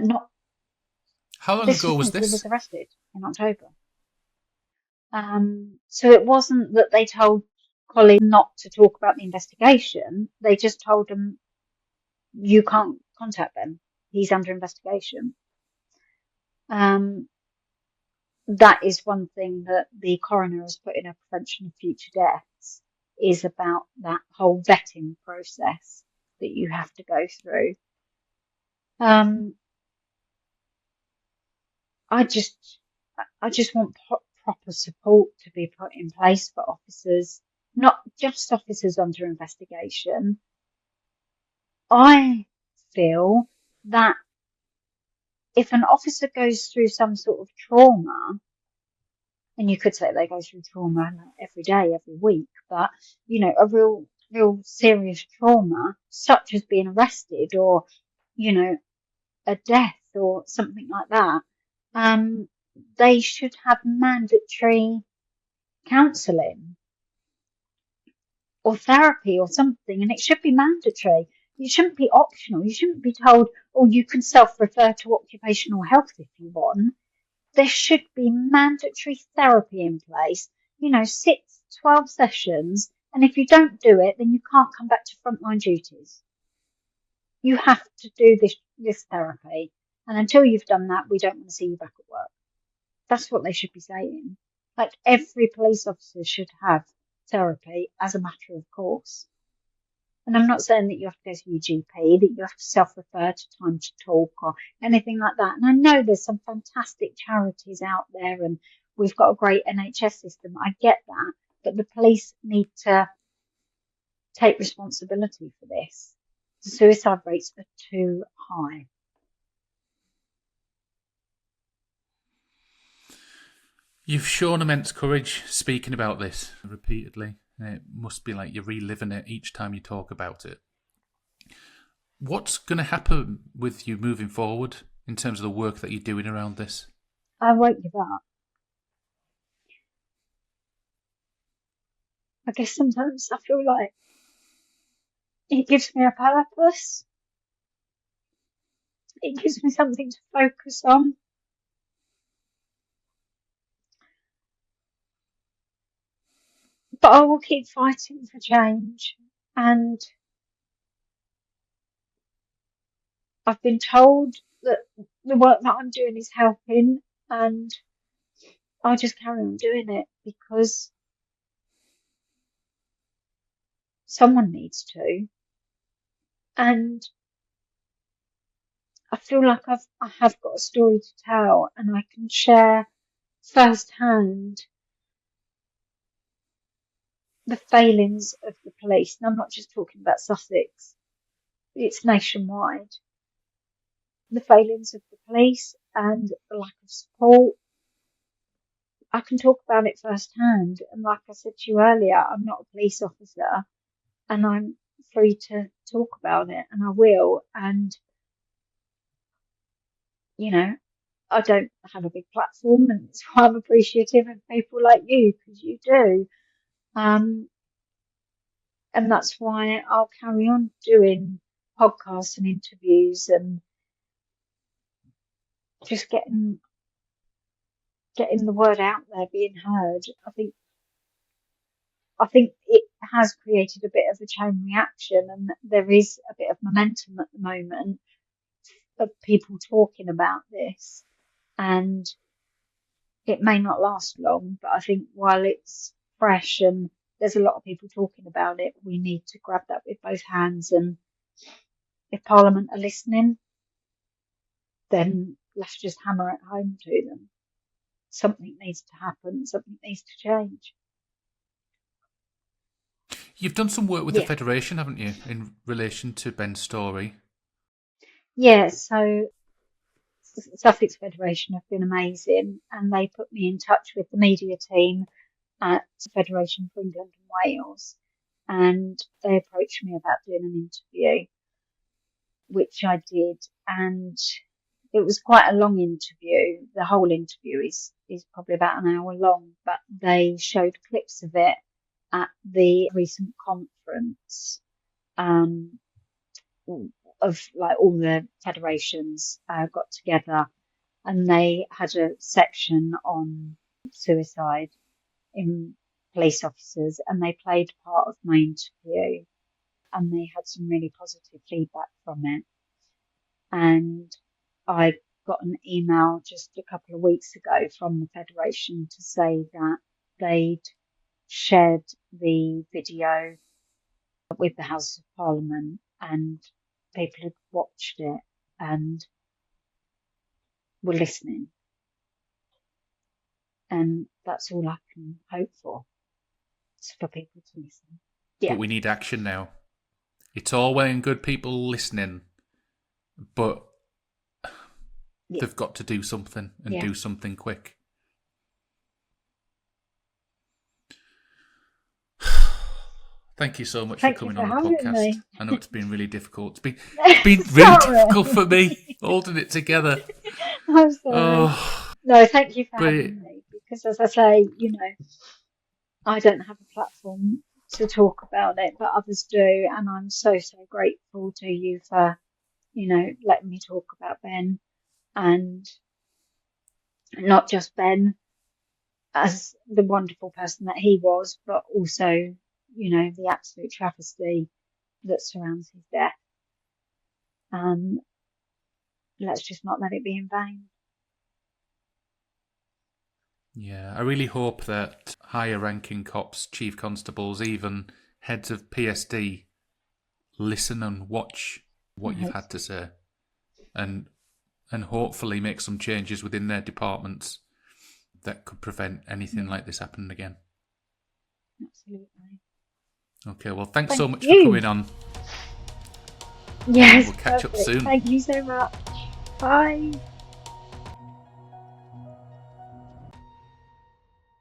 Speaker 2: long
Speaker 1: This
Speaker 2: ago
Speaker 1: was
Speaker 2: was
Speaker 1: since he was
Speaker 2: this?
Speaker 1: arrested in October. So it wasn't that they told colleagues not to talk about the investigation. They just told them, you can't contact them. He's under investigation. That is one thing that the coroner has put in a prevention of future deaths, is about that whole vetting process that you have to go through. I just want proper support to be put in place for officers, not just officers under investigation. I feel that if an officer goes through some sort of trauma, and you could say they go through trauma every day, every week, but, a real serious trauma, such as being arrested or, a death or something like that, they should have mandatory counselling or therapy or something, and it should be mandatory. It shouldn't be optional. You shouldn't be told, oh, you can self-refer to occupational health if you want. There should be mandatory therapy in place, 12 sessions, and if you don't do it, then you can't come back to frontline duties. You have to do this therapy, and until you've done that, we don't want to see you back at work. That's what they should be saying. Like, every police officer should have therapy as a matter of course. And I'm not saying that you have to go to your GP, that you have to self-refer to Time to Talk or anything like that. And I know there's some fantastic charities out there and we've got a great NHS system. I get that. But the police need to take responsibility for this. The suicide rates are too high.
Speaker 2: You've shown immense courage speaking about this repeatedly. It must be like you're reliving it each time you talk about it. What's going to happen with you moving forward in terms of the work that you're doing around this?
Speaker 1: I won't give up. I guess sometimes I feel like it gives me a purpose. It gives me something to focus on. But I will keep fighting for change. And I've been told that the work that I'm doing is helping, and I'll just carry on doing it because someone needs to. And I feel like I have got a story to tell, and I can share firsthand the failings of the police. And I'm not just talking about Sussex, it's nationwide. The failings of the police and the lack of support. I can talk about it firsthand. And like I said to you earlier, I'm not a police officer, and I'm free to talk about it, and I will. And, you know, I don't have a big platform, and that's why I'm appreciative of people like you, because you do. And that's why I'll carry on doing podcasts and interviews and just getting the word out there, being heard. I think it has created a bit of a chain reaction, and there is a bit of momentum at the moment of people talking about this. And it may not last long, but I think while it's fresh and there's a lot of people talking about it, we need to grab that with both hands. And if Parliament are listening, then let's just hammer it home to them. Something needs to happen. Something needs to change.
Speaker 2: You've done some work with the Federation, haven't you, in relation to Ben's story?
Speaker 1: Yeah, so Sussex Federation have been amazing, and they put me in touch with the media team at Federation for England and Wales, and they approached me about doing an interview, which I did, and it was quite a long interview. The whole interview is probably about an hour long, but they showed clips of it at the recent conference of like all the federations got together, and they had a section on suicide in police officers, and they played part of my interview, and they had some really positive feedback from it. And I got an email just a couple of weeks ago from the Federation to say that they'd shared the video with the House of Parliament, and people had watched it and were listening. And that's all I can hope for, is for people to listen. Yeah.
Speaker 2: But we need action now. It's all well and good people listening, but they've got to do something, and do something quick. Thank you so much for coming on the podcast. I know it's been really difficult. It's been really difficult for me holding it together.
Speaker 1: I'm sorry. No, thank you for having me, because as I say, you know, I don't have a platform to talk about it, but others do, and I'm so grateful to you for, you know, letting me talk about Ben, and not just Ben as the wonderful person that he was, but also, you know, the absolute travesty that surrounds his death. Let's just not let it be in vain.
Speaker 2: Yeah, I really hope that higher ranking cops, chief constables, even heads of PSD listen and watch what you've had to say, and hopefully make some changes within their departments that could prevent anything like this happening again.
Speaker 1: Absolutely.
Speaker 2: Okay, well, thanks so much for coming on.
Speaker 1: Yes,
Speaker 2: we'll catch up soon.
Speaker 1: Thank you so much. Bye.